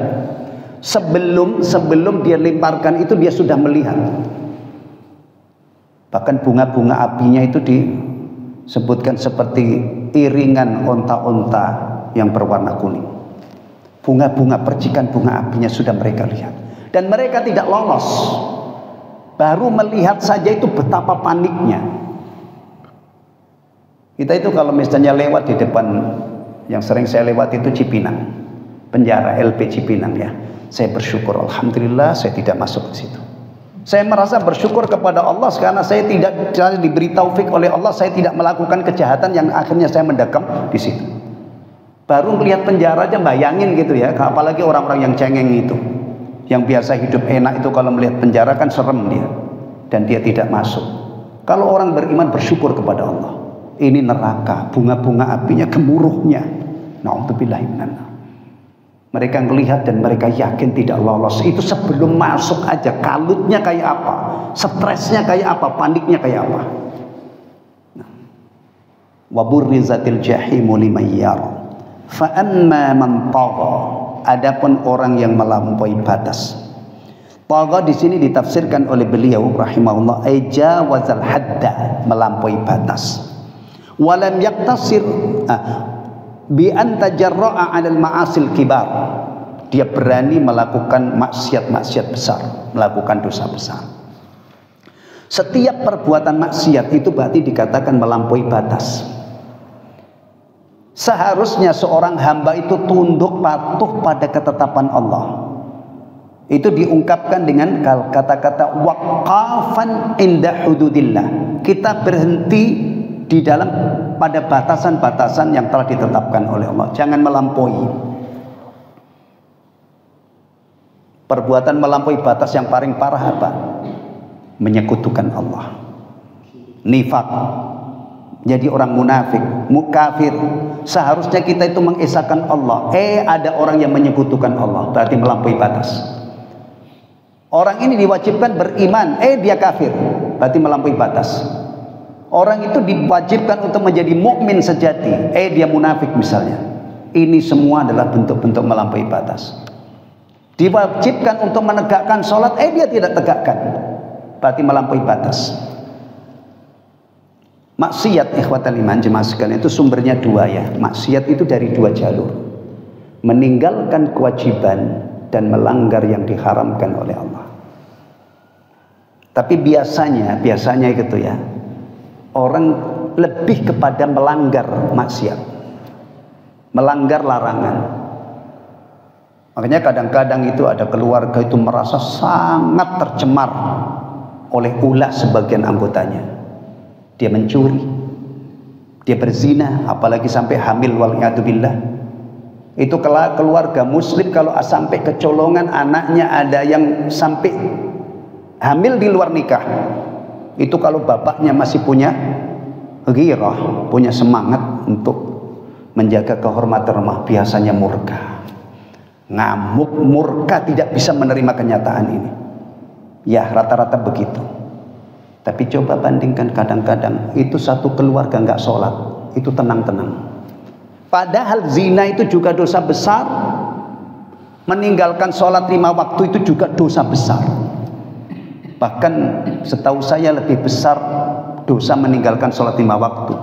Sebelum dia lemparkan itu dia sudah melihat. Bahkan bunga-bunga apinya itu disebutkan seperti iringan onta-onta yang berwarna kuning. Bunga-bunga, percikan bunga apinya sudah mereka lihat. Dan mereka tidak lolos. Baru melihat saja itu betapa paniknya. Kita itu kalau misalnya lewat di depan, yang sering saya lewat itu Cipinang, penjara LP Cipinang ya. Saya bersyukur, alhamdulillah saya tidak masuk ke situ. Saya merasa bersyukur kepada Allah karena saya tidak diberi taufik oleh Allah, saya tidak melakukan kejahatan yang akhirnya saya mendekam di situ. Baru melihat penjara aja bayangin gitu ya, apalagi orang-orang yang cengeng itu, yang biasa hidup enak itu, kalau melihat penjara kan serem dia, dan dia tidak masuk. Kalau orang beriman bersyukur kepada Allah, ini neraka, bunga-bunga apinya, gemuruhnya. Na'udzubillahi minan. Mereka melihat dan mereka yakin tidak lolos. Itu sebelum masuk aja, kalutnya kayak apa, stresnya kayak apa, paniknya kayak apa. Wa burrizatil jahimu liman yara fa amma man tagha. Adapun orang yang melampaui batas. Tagha di sini ditafsirkan oleh beliau rahimahullah ajawazal hadda, melampaui batas. Walam yaktasir bi an tajarra'a 'alal ma'asil kibar. Dia berani melakukan maksiat-maksiat besar, melakukan dosa besar. Setiap perbuatan maksiat itu berarti dikatakan melampaui batas. Seharusnya seorang hamba itu tunduk patuh pada ketetapan Allah. Itu diungkapkan dengan kata-kata waqafan inda hududillah. Kita berhenti di dalam pada batasan-batasan yang telah ditetapkan oleh Allah. Jangan melampaui. Perbuatan melampaui batas yang paling parah apa? Menyekutukan Allah. Nifaq. Jadi orang munafik, mukafir. Seharusnya kita itu mengesahkan Allah. Ada orang yang menyekutukan Allah, berarti melampaui batas. Orang ini diwajibkan beriman, dia kafir, berarti melampaui batas. Orang itu diwajibkan untuk menjadi mukmin sejati, dia munafik misalnya. Ini semua adalah bentuk-bentuk melampaui batas. Diwajibkan untuk menegakkan sholat, dia tidak tegakkan, berarti melampaui batas. Maksiat ikhwatal iman jemaah sekalian itu sumbernya dua ya. Maksiat itu dari dua jalur. Meninggalkan kewajiban dan melanggar yang diharamkan oleh Allah. Tapi biasanya gitu ya, orang lebih kepada melanggar maksiat, melanggar larangan. Makanya kadang-kadang itu ada keluarga itu merasa sangat tercemar oleh ulah sebagian anggotanya. Dia mencuri, dia berzina, apalagi sampai hamil wal'iyadzubillah. Itu keluarga muslim kalau sampai kecolongan anaknya ada yang sampai hamil di luar nikah, itu kalau bapaknya masih punya ghirah, punya semangat untuk menjaga kehormatan rumah, biasanya murka, ngamuk, murka, tidak bisa menerima kenyataan ini. Ya, rata-rata begitu. Tapi coba bandingkan, kadang-kadang itu satu keluarga nggak sholat, itu tenang-tenang. Padahal zina itu juga dosa besar, meninggalkan sholat 5 waktu itu juga dosa besar. Bahkan setahu saya lebih besar dosa meninggalkan sholat 5 waktu.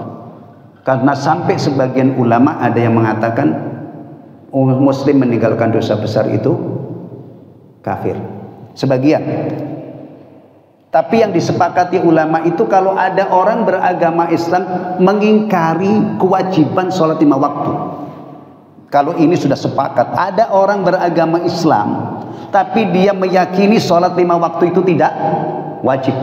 Karena sampai sebagian ulama ada yang mengatakan muslim meninggalkan dosa besar itu kafir. Sebagian. Tapi yang disepakati ulama itu kalau ada orang beragama Islam mengingkari kewajiban sholat 5 waktu. Kalau ini sudah sepakat, ada orang beragama Islam tapi dia meyakini sholat 5 waktu itu tidak wajib,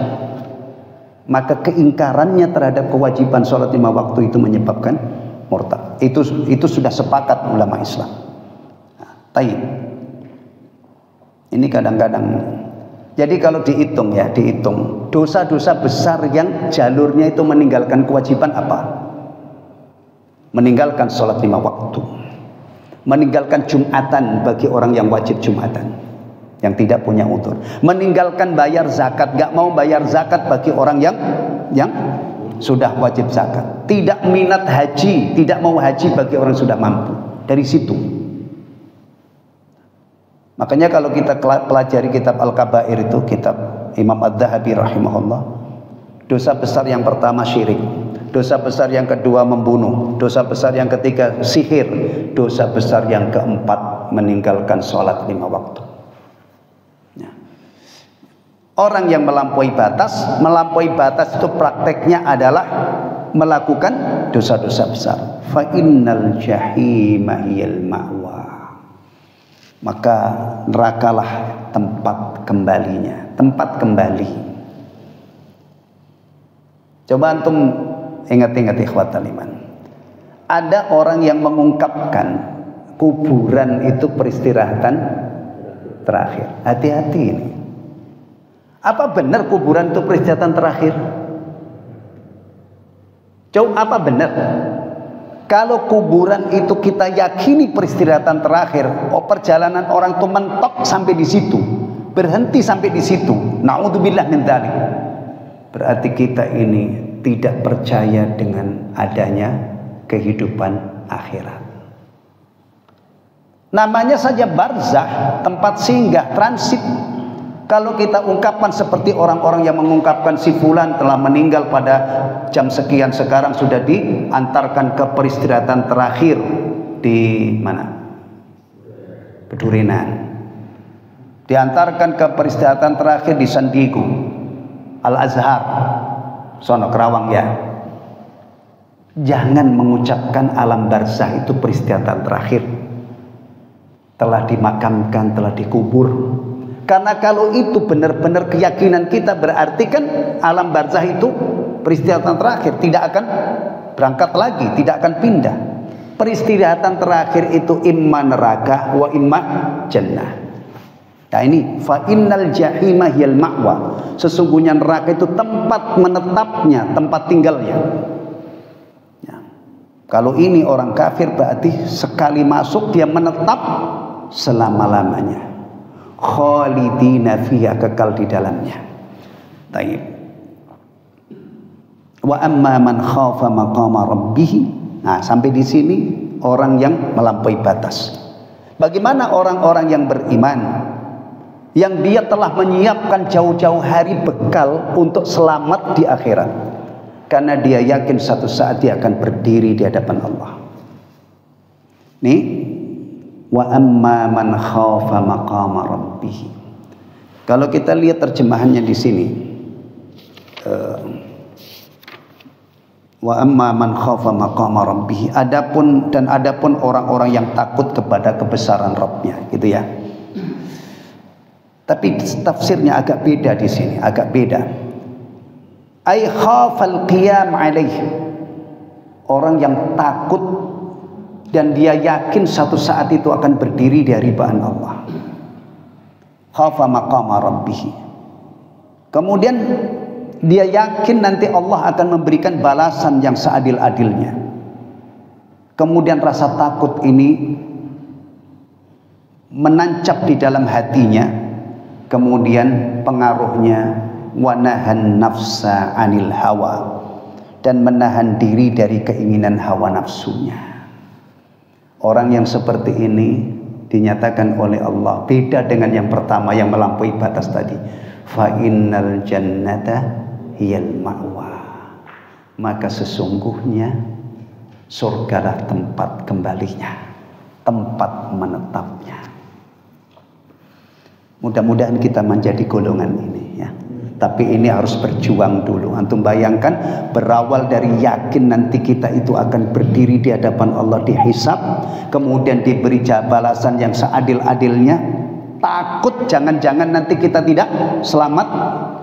maka keingkarannya terhadap kewajiban sholat 5 waktu itu menyebabkan murtad. Itu sudah sepakat ulama Islam. Taib. Ini kadang-kadang. Jadi kalau dihitung dosa-dosa besar yang jalurnya itu meninggalkan kewajiban apa? Meninggalkan sholat 5 waktu, meninggalkan Jumatan bagi orang yang wajib Jumatan, yang tidak punya udzur, meninggalkan bayar zakat, gak mau bayar zakat bagi orang yang sudah wajib zakat, tidak minat haji, tidak mau haji bagi orang yang sudah mampu. Dari situ. Makanya kalau kita pelajari kitab Al-Kabair itu, kitab Imam Adz-Dzahabi rahimahullah, dosa besar yang pertama syirik, dosa besar yang kedua membunuh, dosa besar yang ketiga sihir, dosa besar yang keempat meninggalkan sholat 5 waktu. Orang yang melampaui batas itu prakteknya adalah melakukan dosa-dosa besar. Fa innal jahima hiyal ma'wa. Maka nerakalah tempat kembalinya, tempat kembali. Coba antum ingat-ingat ikhwatal iman. Ada orang yang mengungkapkan kuburan itu peristirahatan terakhir. Hati-hati ini. Apa benar kuburan itu peristirahatan terakhir? Coba apa benar? Kalau kuburan itu kita yakini peristirahatan terakhir, perjalanan orang itu mentok sampai di situ, berhenti sampai di situ. Na'udzubillah min dzalik. Berarti kita ini tidak percaya dengan adanya kehidupan akhirat. Namanya saja barzakh, tempat singgah, transit. Kalau kita ungkapkan seperti orang-orang yang mengungkapkan si fulan telah meninggal pada jam sekian, sekarang sudah diantarkan ke peristirahatan terakhir di mana? Pedurinan. Diantarkan ke peristirahatan terakhir di Sandigu, Al-Azhar, sono Kerawang ya. Jangan mengucapkan alam barzakh itu peristirahatan terakhir. Telah dimakamkan, telah dikubur. Karena kalau itu benar-benar keyakinan kita, berarti kan alam barzakh itu peristirahatan terakhir, tidak akan berangkat lagi, tidak akan pindah. Peristirahatan terakhir itu imma neraka wa imma jannah. Nah ini fa innal jahima hiyal ma'wa. Sesungguhnya neraka itu tempat menetapnya, tempat tinggalnya. Ya. Kalau ini orang kafir berarti sekali masuk dia menetap selama-lamanya. Khalidina fiha, kekal di dalamnya. Taib. Wa amma man khafa maqama rabbih. Nah, sampai di sini orang yang melampaui batas. Bagaimana orang-orang yang beriman yang dia telah menyiapkan jauh-jauh hari bekal untuk selamat di akhirat, karena dia yakin satu saat dia akan berdiri di hadapan Allah. Nih, wa amma man khafa maqama rabbih. Kalau kita lihat terjemahannya di sini, wa amma man khafa maqama rabbih, adapun orang-orang yang takut kepada kebesaran Rabbnya, gitu ya. Tapi tafsirnya agak beda di sini, agak beda. Ai khafal qiyam alaih, orang yang takut dan dia yakin satu saat itu akan berdiri di hadapan Allah. Khafa maqama rabbih. Kemudian dia yakin nanti Allah akan memberikan balasan yang seadil-adilnya. Kemudian rasa takut ini menancap di dalam hatinya. Kemudian pengaruhnya wanahan nafsa anil hawa, dan menahan diri dari keinginan hawa nafsunya. Orang yang seperti ini dinyatakan oleh Allah beda dengan yang pertama yang melampaui batas tadi. Fa innal jannata hiyal ma'wa. Maka sesungguhnya surgalah tempat kembalinya, tempat menetapnya. Mudah-mudahan kita menjadi golongan ini ya. Tapi ini harus berjuang dulu. Antum bayangkan, berawal dari yakin nanti kita itu akan berdiri di hadapan Allah dihisab, kemudian diberi balasan yang seadil-adilnya. Takut jangan-jangan nanti kita tidak selamat.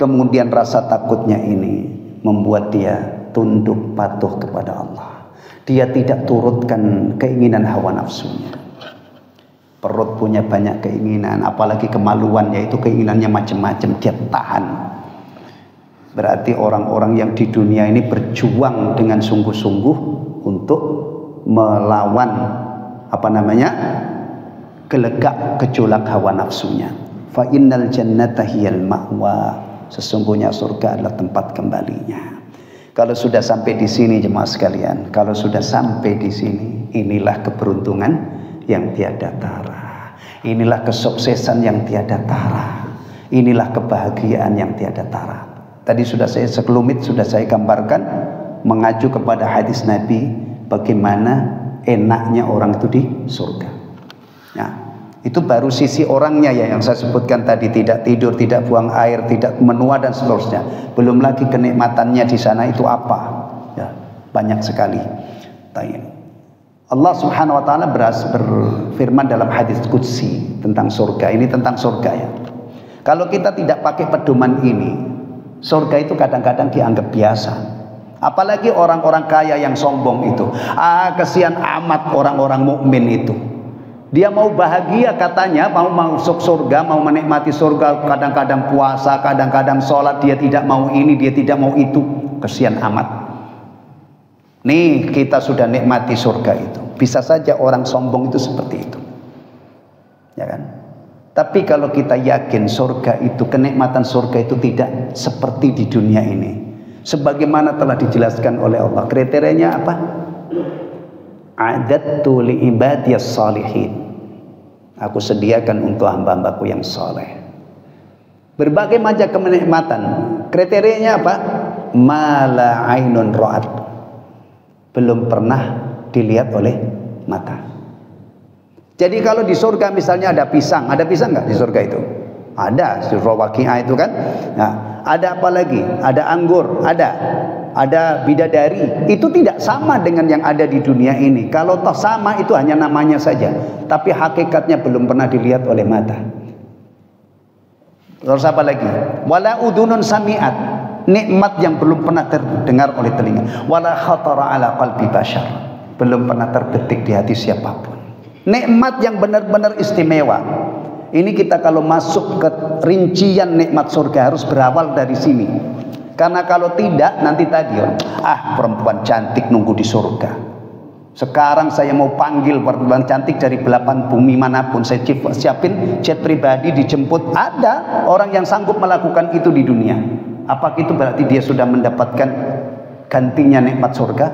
Kemudian rasa takutnya ini membuat dia tunduk patuh kepada Allah. Dia tidak turutkan keinginan hawa nafsunya. Perut punya banyak keinginan, apalagi kemaluan, yaitu keinginannya macam-macam, dia tahan. Berarti orang-orang yang di dunia ini berjuang dengan sungguh-sungguh untuk melawan gelegak gejolak hawa nafsunya. Fa innal jannata hiyal ma'wa. Sesungguhnya surga adalah tempat kembalinya. Kalau sudah sampai di sini jemaah sekalian, kalau sudah sampai di sini, inilah keberuntungan yang tiada tara. Inilah kesuksesan yang tiada tara. Inilah kebahagiaan yang tiada tara. Tadi sudah saya sekelumit sudah saya gambarkan mengacu kepada hadis Nabi bagaimana enaknya orang itu di surga. Nah, itu baru sisi orangnya ya yang saya sebutkan tadi, tidak tidur, tidak buang air, tidak menua dan seterusnya. Belum lagi kenikmatannya di sana itu apa? Ya, banyak sekali. Allah Subhanahu wa taala berfirman dalam hadis qudsi tentang surga. Ini tentang surga ya. Kalau kita tidak pakai pedoman ini, surga itu kadang-kadang dianggap biasa. Apalagi orang-orang kaya yang sombong itu. Kesian amat orang-orang mukmin itu. Dia mau bahagia katanya, mau masuk surga, mau menikmati surga, kadang-kadang puasa, kadang-kadang sholat, dia tidak mau ini, dia tidak mau itu. Kesian amat. Nih kita sudah nikmati surga itu. Bisa saja orang sombong itu seperti itu, ya kan? Tapi kalau kita yakin surga itu, kenikmatan surga itu tidak seperti di dunia ini, sebagaimana telah dijelaskan oleh Allah. Kriterianya apa? A'dadtu li ibadiyas salihin. Aku sediakan untuk hamba-hambaku yang soleh. Berbagai macam kenikmatan. Kriterianya apa? Ma la ainun ra'at. Belum pernah dilihat oleh mata. Jadi kalau di surga misalnya ada pisang nggak di surga itu? Ada, surah Waqiah itu kan. Nah, ada apa lagi? Ada anggur, ada bidadari. Itu tidak sama dengan yang ada di dunia ini. Kalau toh sama itu hanya namanya saja, tapi hakikatnya belum pernah dilihat oleh mata. Terus apa lagi? Wala udunun sami'at. Nikmat yang belum pernah terdengar oleh telinga. Wala khatara ala qalbi bashar. Belum pernah terbetik di hati siapapun. Nikmat yang benar-benar istimewa. Ini kita kalau masuk ke rincian nikmat surga harus berawal dari sini. Karena kalau tidak nanti tadi perempuan cantik nunggu di surga. Sekarang saya mau panggil perempuan cantik dari belapan bumi manapun, saya siapin jet pribadi dijemput. Ada orang yang sanggup melakukan itu di dunia. Apakah itu berarti dia sudah mendapatkan gantinya nikmat surga?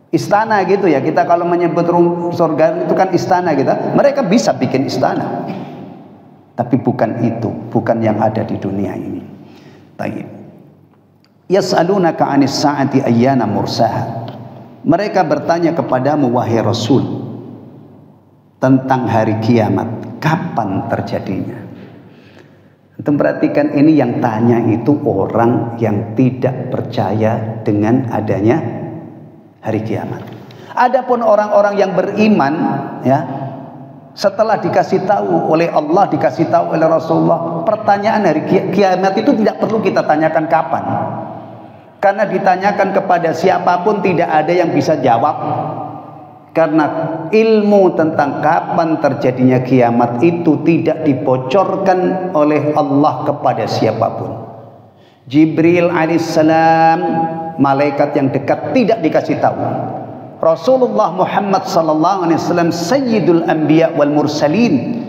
Istana gitu ya, kita kalau menyebut surga itu kan istana gitu. Mereka bisa bikin istana, tapi bukan itu, bukan yang ada di dunia ini. Tayyib. Yas'alunaka 'anis sa'ati ayyana mursaha. Mereka bertanya kepadamu wahai Rasul tentang hari kiamat, kapan terjadinya? Antum perhatikan, ini yang tanya itu orang yang tidak percaya dengan adanya hari kiamat. Adapun orang-orang yang beriman ya, setelah dikasih tahu oleh Allah, dikasih tahu oleh Rasulullah, pertanyaan hari kiamat itu tidak perlu kita tanyakan kapan. Karena ditanyakan kepada siapapun tidak ada yang bisa jawab. Karena ilmu tentang kapan terjadinya kiamat itu tidak dibocorkan oleh Allah kepada siapapun. Jibril alaihissalam, malaikat yang dekat, tidak dikasih tahu. Rasulullah Muhammad sallallahu alaihi wasallam, sayyidul anbiya wal mursalin,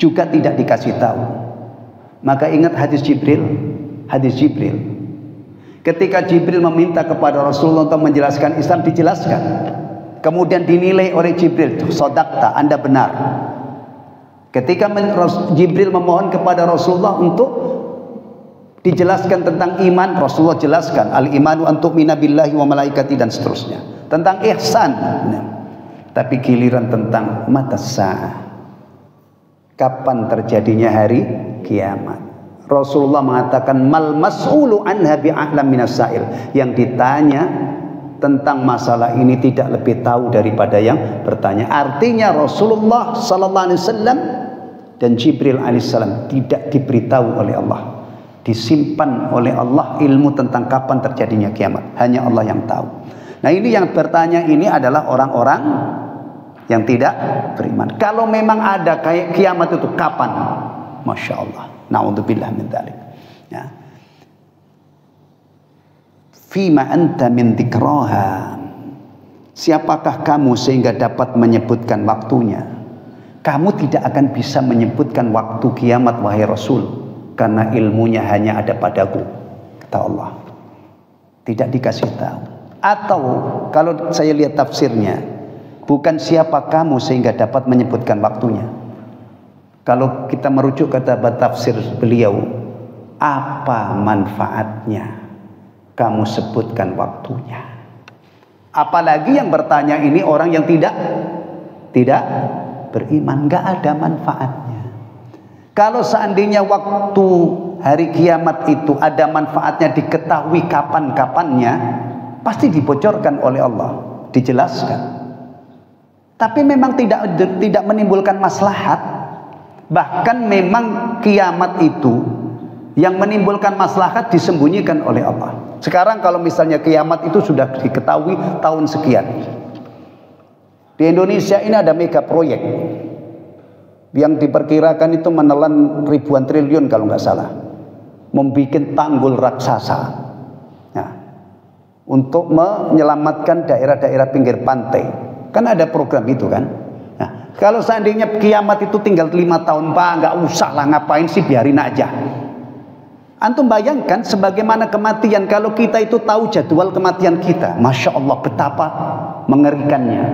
juga tidak dikasih tahu. Maka ingat hadis Jibril. Ketika Jibril meminta kepada Rasulullah untuk menjelaskan Islam, dijelaskan. Kemudian dinilai oleh Jibril, sodakta, Anda benar. Ketika Jibril memohon kepada Rasulullah untuk dijelaskan tentang iman, Rasulullah jelaskan, al-imanu an tu'mina billahi wa malaikati, dan seterusnya. Tentang ihsan. Tapi giliran tentang mata sa'ah, kapan terjadinya hari kiamat, Rasulullah mengatakan, mal mas'ulu anha bi'a'lam minas sa'il. Yang ditanya tentang masalah ini tidak lebih tahu daripada yang bertanya. Artinya Rasulullah sallallahu alaihi wasallam dan Jibril alaihissalam tidak diberitahu oleh Allah, disimpan oleh Allah ilmu tentang kapan terjadinya kiamat. Hanya Allah yang tahu. Nah, ini yang bertanya ini adalah orang-orang yang tidak beriman. Kalau memang ada kayak kiamat itu kapan? Masya Allah. Na'udzubillah min dzalik. Ya. Fima anta min dzikraha. Siapakah kamu sehingga dapat menyebutkan waktunya? Kamu tidak akan bisa menyebutkan waktu kiamat, wahai Rasul, karena ilmunya hanya ada padaku, kata Allah. Tidak dikasih tahu. Atau kalau saya lihat tafsirnya, bukan siapa kamu sehingga dapat menyebutkan waktunya. Kalau kita merujuk kata tafsir beliau, apa manfaatnya kamu sebutkan waktunya? Apalagi yang bertanya ini orang yang tidak beriman, nggak ada manfaatnya. Kalau seandainya waktu hari kiamat itu ada manfaatnya, diketahui kapan-kapannya, pasti dibocorkan oleh Allah, dijelaskan. Tapi memang tidak menimbulkan maslahat. Bahkan memang kiamat itu yang menimbulkan maslahat disembunyikan oleh Allah. Sekarang kalau misalnya kiamat itu sudah diketahui tahun sekian, di Indonesia ini ada mega proyek yang diperkirakan itu menelan ribuan triliun kalau nggak salah, membuat tanggul raksasa, nah, untuk menyelamatkan daerah-daerah pinggir pantai. Kan ada program itu kan. Nah, kalau seandainya kiamat itu tinggal 5 tahun, Pak, nggak usah lah, ngapain sih, biarin aja. Antum bayangkan sebagaimana kematian, kalau kita itu tahu jadwal kematian kita, Masya Allah betapa mengerikannya.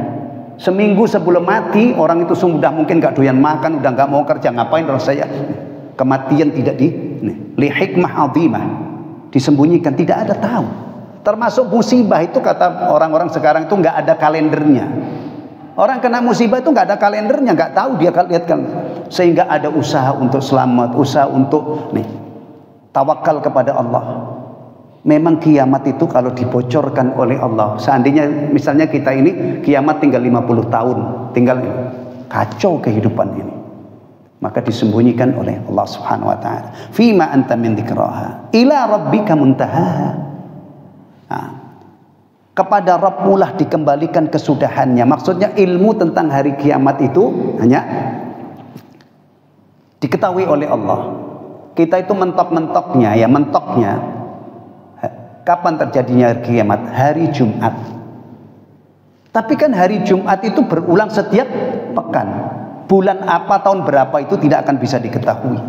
Seminggu sebelum mati, orang itu sudah mungkin gak doyan makan, udah gak mau kerja, ngapain rasanya. Kematian tidak li hikmah azimah, disembunyikan, tidak ada tahu. Termasuk musibah itu kata orang-orang sekarang itu gak ada kalendernya. Orang kena musibah itu gak ada kalendernya, gak tahu dia, lihat kan. Sehingga ada usaha untuk selamat, usaha untuk tawakal kepada Allah. Memang kiamat itu kalau dibocorkan oleh Allah, seandainya misalnya kita ini kiamat tinggal 50 tahun, tinggal kacau kehidupan ini, maka disembunyikan oleh Allah Subhanahu wa taala. Fima anta min dzikraha ila rabbika muntahaha. Nah, kepada Rabbmu lah dikembalikan kesudahannya. Maksudnya ilmu tentang hari kiamat itu hanya diketahui oleh Allah. Kita itu mentoknya, kapan terjadinya hari kiamat? Hari Jumat. Tapi kan hari Jumat itu berulang setiap pekan. Bulan apa, tahun berapa itu tidak akan bisa diketahui.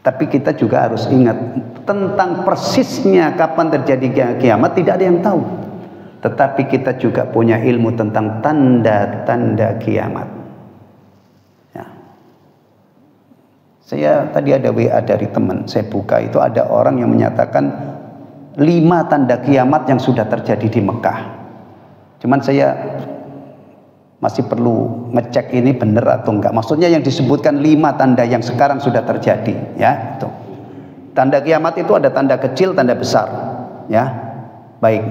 Tapi kita juga harus ingat, tentang persisnya kapan terjadi kiamat tidak ada yang tahu. Tetapi kita juga punya ilmu tentang tanda-tanda kiamat. Saya tadi ada WA dari teman, saya buka itu ada orang yang menyatakan 5 tanda kiamat yang sudah terjadi di Mekah. Cuman saya masih perlu ngecek ini benar atau enggak. Maksudnya yang disebutkan 5 tanda yang sekarang sudah terjadi, ya. Itu. Tanda kiamat itu ada tanda kecil, tanda besar, ya. Baik.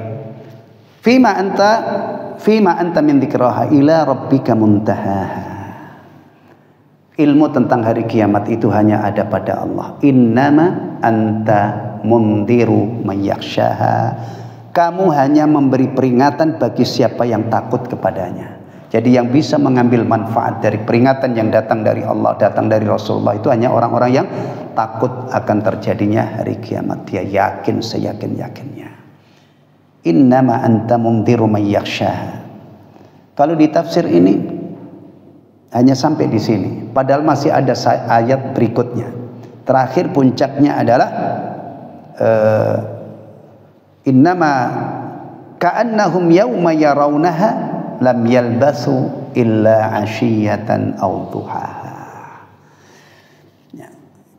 Fima anta min dzikraha ila rabbika muntahaha. Ilmu tentang hari kiamat itu hanya ada pada Allah. Innama anta mundiru may yakhshaha. Kamu hanya memberi peringatan bagi siapa yang takut kepadanya. Jadi yang bisa mengambil manfaat dari peringatan yang datang dari Allah, datang dari Rasulullah itu hanya orang-orang yang takut akan terjadinya hari kiamat. Dia yakin seyakin-yakinnya. Innama anta mundhiru may yakhshaha. Kalau di tafsir ini hanya sampai di sini. Padahal masih ada ayat berikutnya. Terakhir puncaknya adalah innama ka'annahum yawma yarawnaha lam yalbasu illa 'ashiyatan aw duhaha.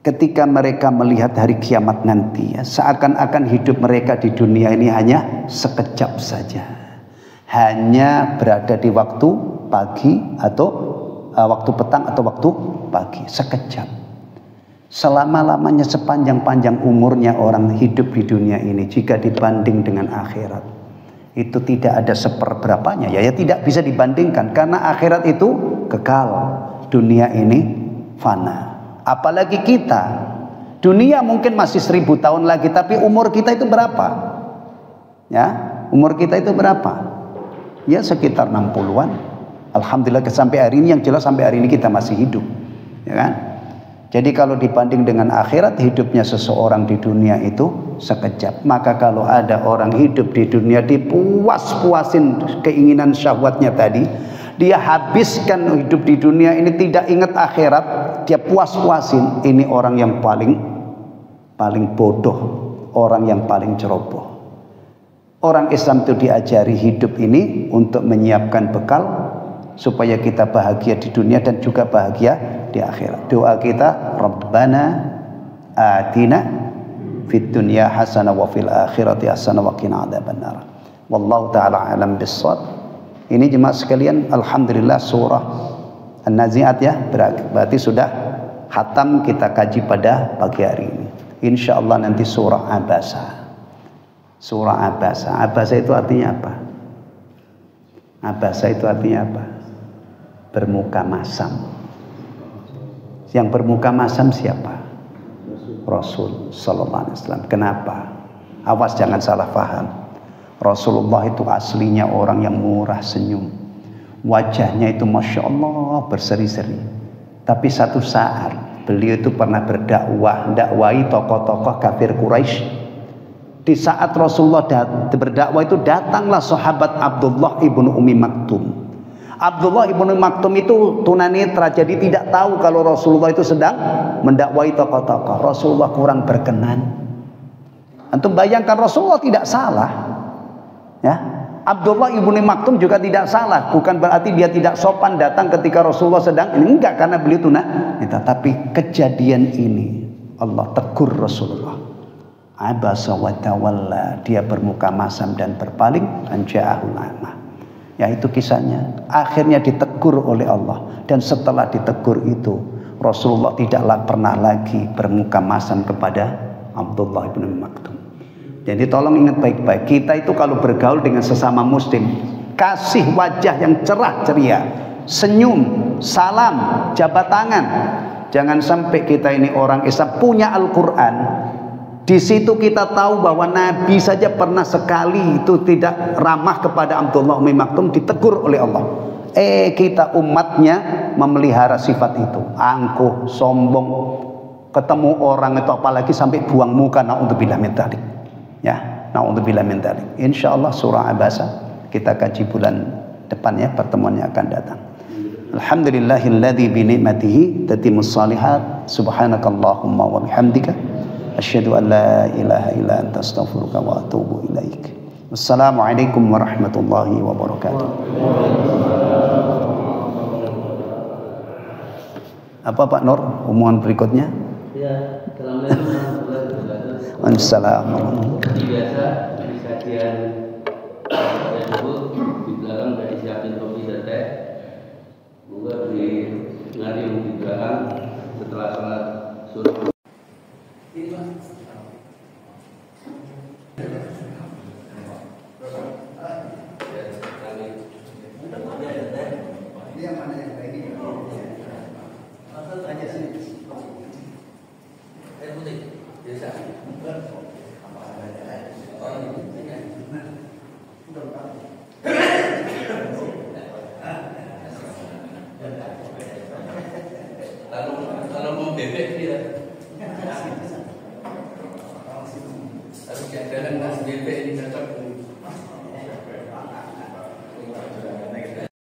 Ketika mereka melihat hari kiamat nanti, ya, seakan-akan hidup mereka di dunia ini hanya sekejap saja, hanya berada di waktu pagi atau waktu petang atau waktu pagi, sekejap. Selama-lamanya, sepanjang-panjang umurnya orang hidup di dunia ini, jika dibanding dengan akhirat, itu tidak ada seperberapanya. Ya tidak bisa dibandingkan, karena akhirat itu kekal, dunia ini fana. Apalagi kita, dunia mungkin masih 1000 tahun lagi, tapi umur kita itu berapa? Ya, umur kita itu berapa? Ya sekitar 60-an. Alhamdulillah sampai hari ini, yang jelas sampai hari ini kita masih hidup, ya kan? Jadi kalau dibanding dengan akhirat, hidupnya seseorang di dunia itu sekejap. Maka kalau ada orang hidup di dunia dipuas-puasin keinginan syahwatnya tadi, dia habiskan hidup di dunia ini tidak ingat akhirat, dia puas-puasin, ini orang yang paling bodoh, orang yang paling ceroboh. Orang Islam itu diajari hidup ini untuk menyiapkan bekal supaya kita bahagia di dunia dan juga bahagia di akhirat. Doa kita, Rabbana atina fid dunya hasanah wa fil akhirati hasanah wa qina adzabannar. Wallahu taala alam bissawab. Ini jemaah sekalian, alhamdulillah surah An-Nazi'at ya, berarti sudah khatam kita kaji pada pagi hari ini. Insyaallah nanti surah Abasa. Surah Abasa. Abasa itu artinya apa? Abasa itu artinya apa? Bermuka masam. Yang bermuka masam siapa? Rasul sallallahu alaihi wasallam. Kenapa? Awas jangan salah paham. Rasulullah itu aslinya orang yang murah senyum, wajahnya itu Masya Allah berseri-seri. Tapi satu saat beliau itu pernah dakwahi tokoh-tokoh kafir Quraisy. Di saat Rasulullah berdakwah itu datanglah sahabat Abdullah ibnu Ummi Maktum. Abdullah ibnu Maktum itu tunanetra, jadi tidak tahu kalau Rasulullah itu sedang mendakwahi tokoh-tokoh. Rasulullah kurang berkenan. Antum bayangkan, Rasulullah tidak salah. Ya, Abdullah ibnu Maktum juga tidak salah. Bukan berarti dia tidak sopan datang ketika Rasulullah sedang ini, enggak, karena beliau tunanetra. Tapi kejadian ini Allah tegur Rasulullah. Abasa wa tawalla, dia bermuka masam dan berpaling, anja'ahul a'ma. Ya itu kisahnya. Akhirnya ditegur oleh Allah, dan setelah ditegur itu Rasulullah tidaklah pernah lagi bermuka masam kepada Abdullah ibnu Maktum. Jadi tolong ingat baik-baik, kita itu kalau bergaul dengan sesama muslim, kasih wajah yang cerah ceria, senyum, salam, jabat tangan. Jangan sampai kita ini orang Islam punya Al-Quran, di situ kita tahu bahwa Nabi saja pernah sekali itu tidak ramah kepada Abdullah bin Maktum, ditegur oleh Allah. Kita umatnya memelihara sifat itu, angkuh, sombong, ketemu orang itu apalagi sampai buang muka, na'udzubillah min dzalik. Ya, na'udzubillah min dzalik. Insyaallah surah Abasa kita kaji bulan depan ya, pertemuannya akan datang. Alhamdulillahilladzi bi ni'matihi tatimmus shalihat. Subhanakallahumma wa bihamdika asyhadu an la ilaha illa anta astaghfiruka wa atubu ilaik. Wassalamualaikum warahmatullahi wabarakatuh. Apa Pak Nur umuman berikutnya? Ya, Assalamualaikum warahmatullahi wabarakatuh. Assalamualaikum. Biasa di kajian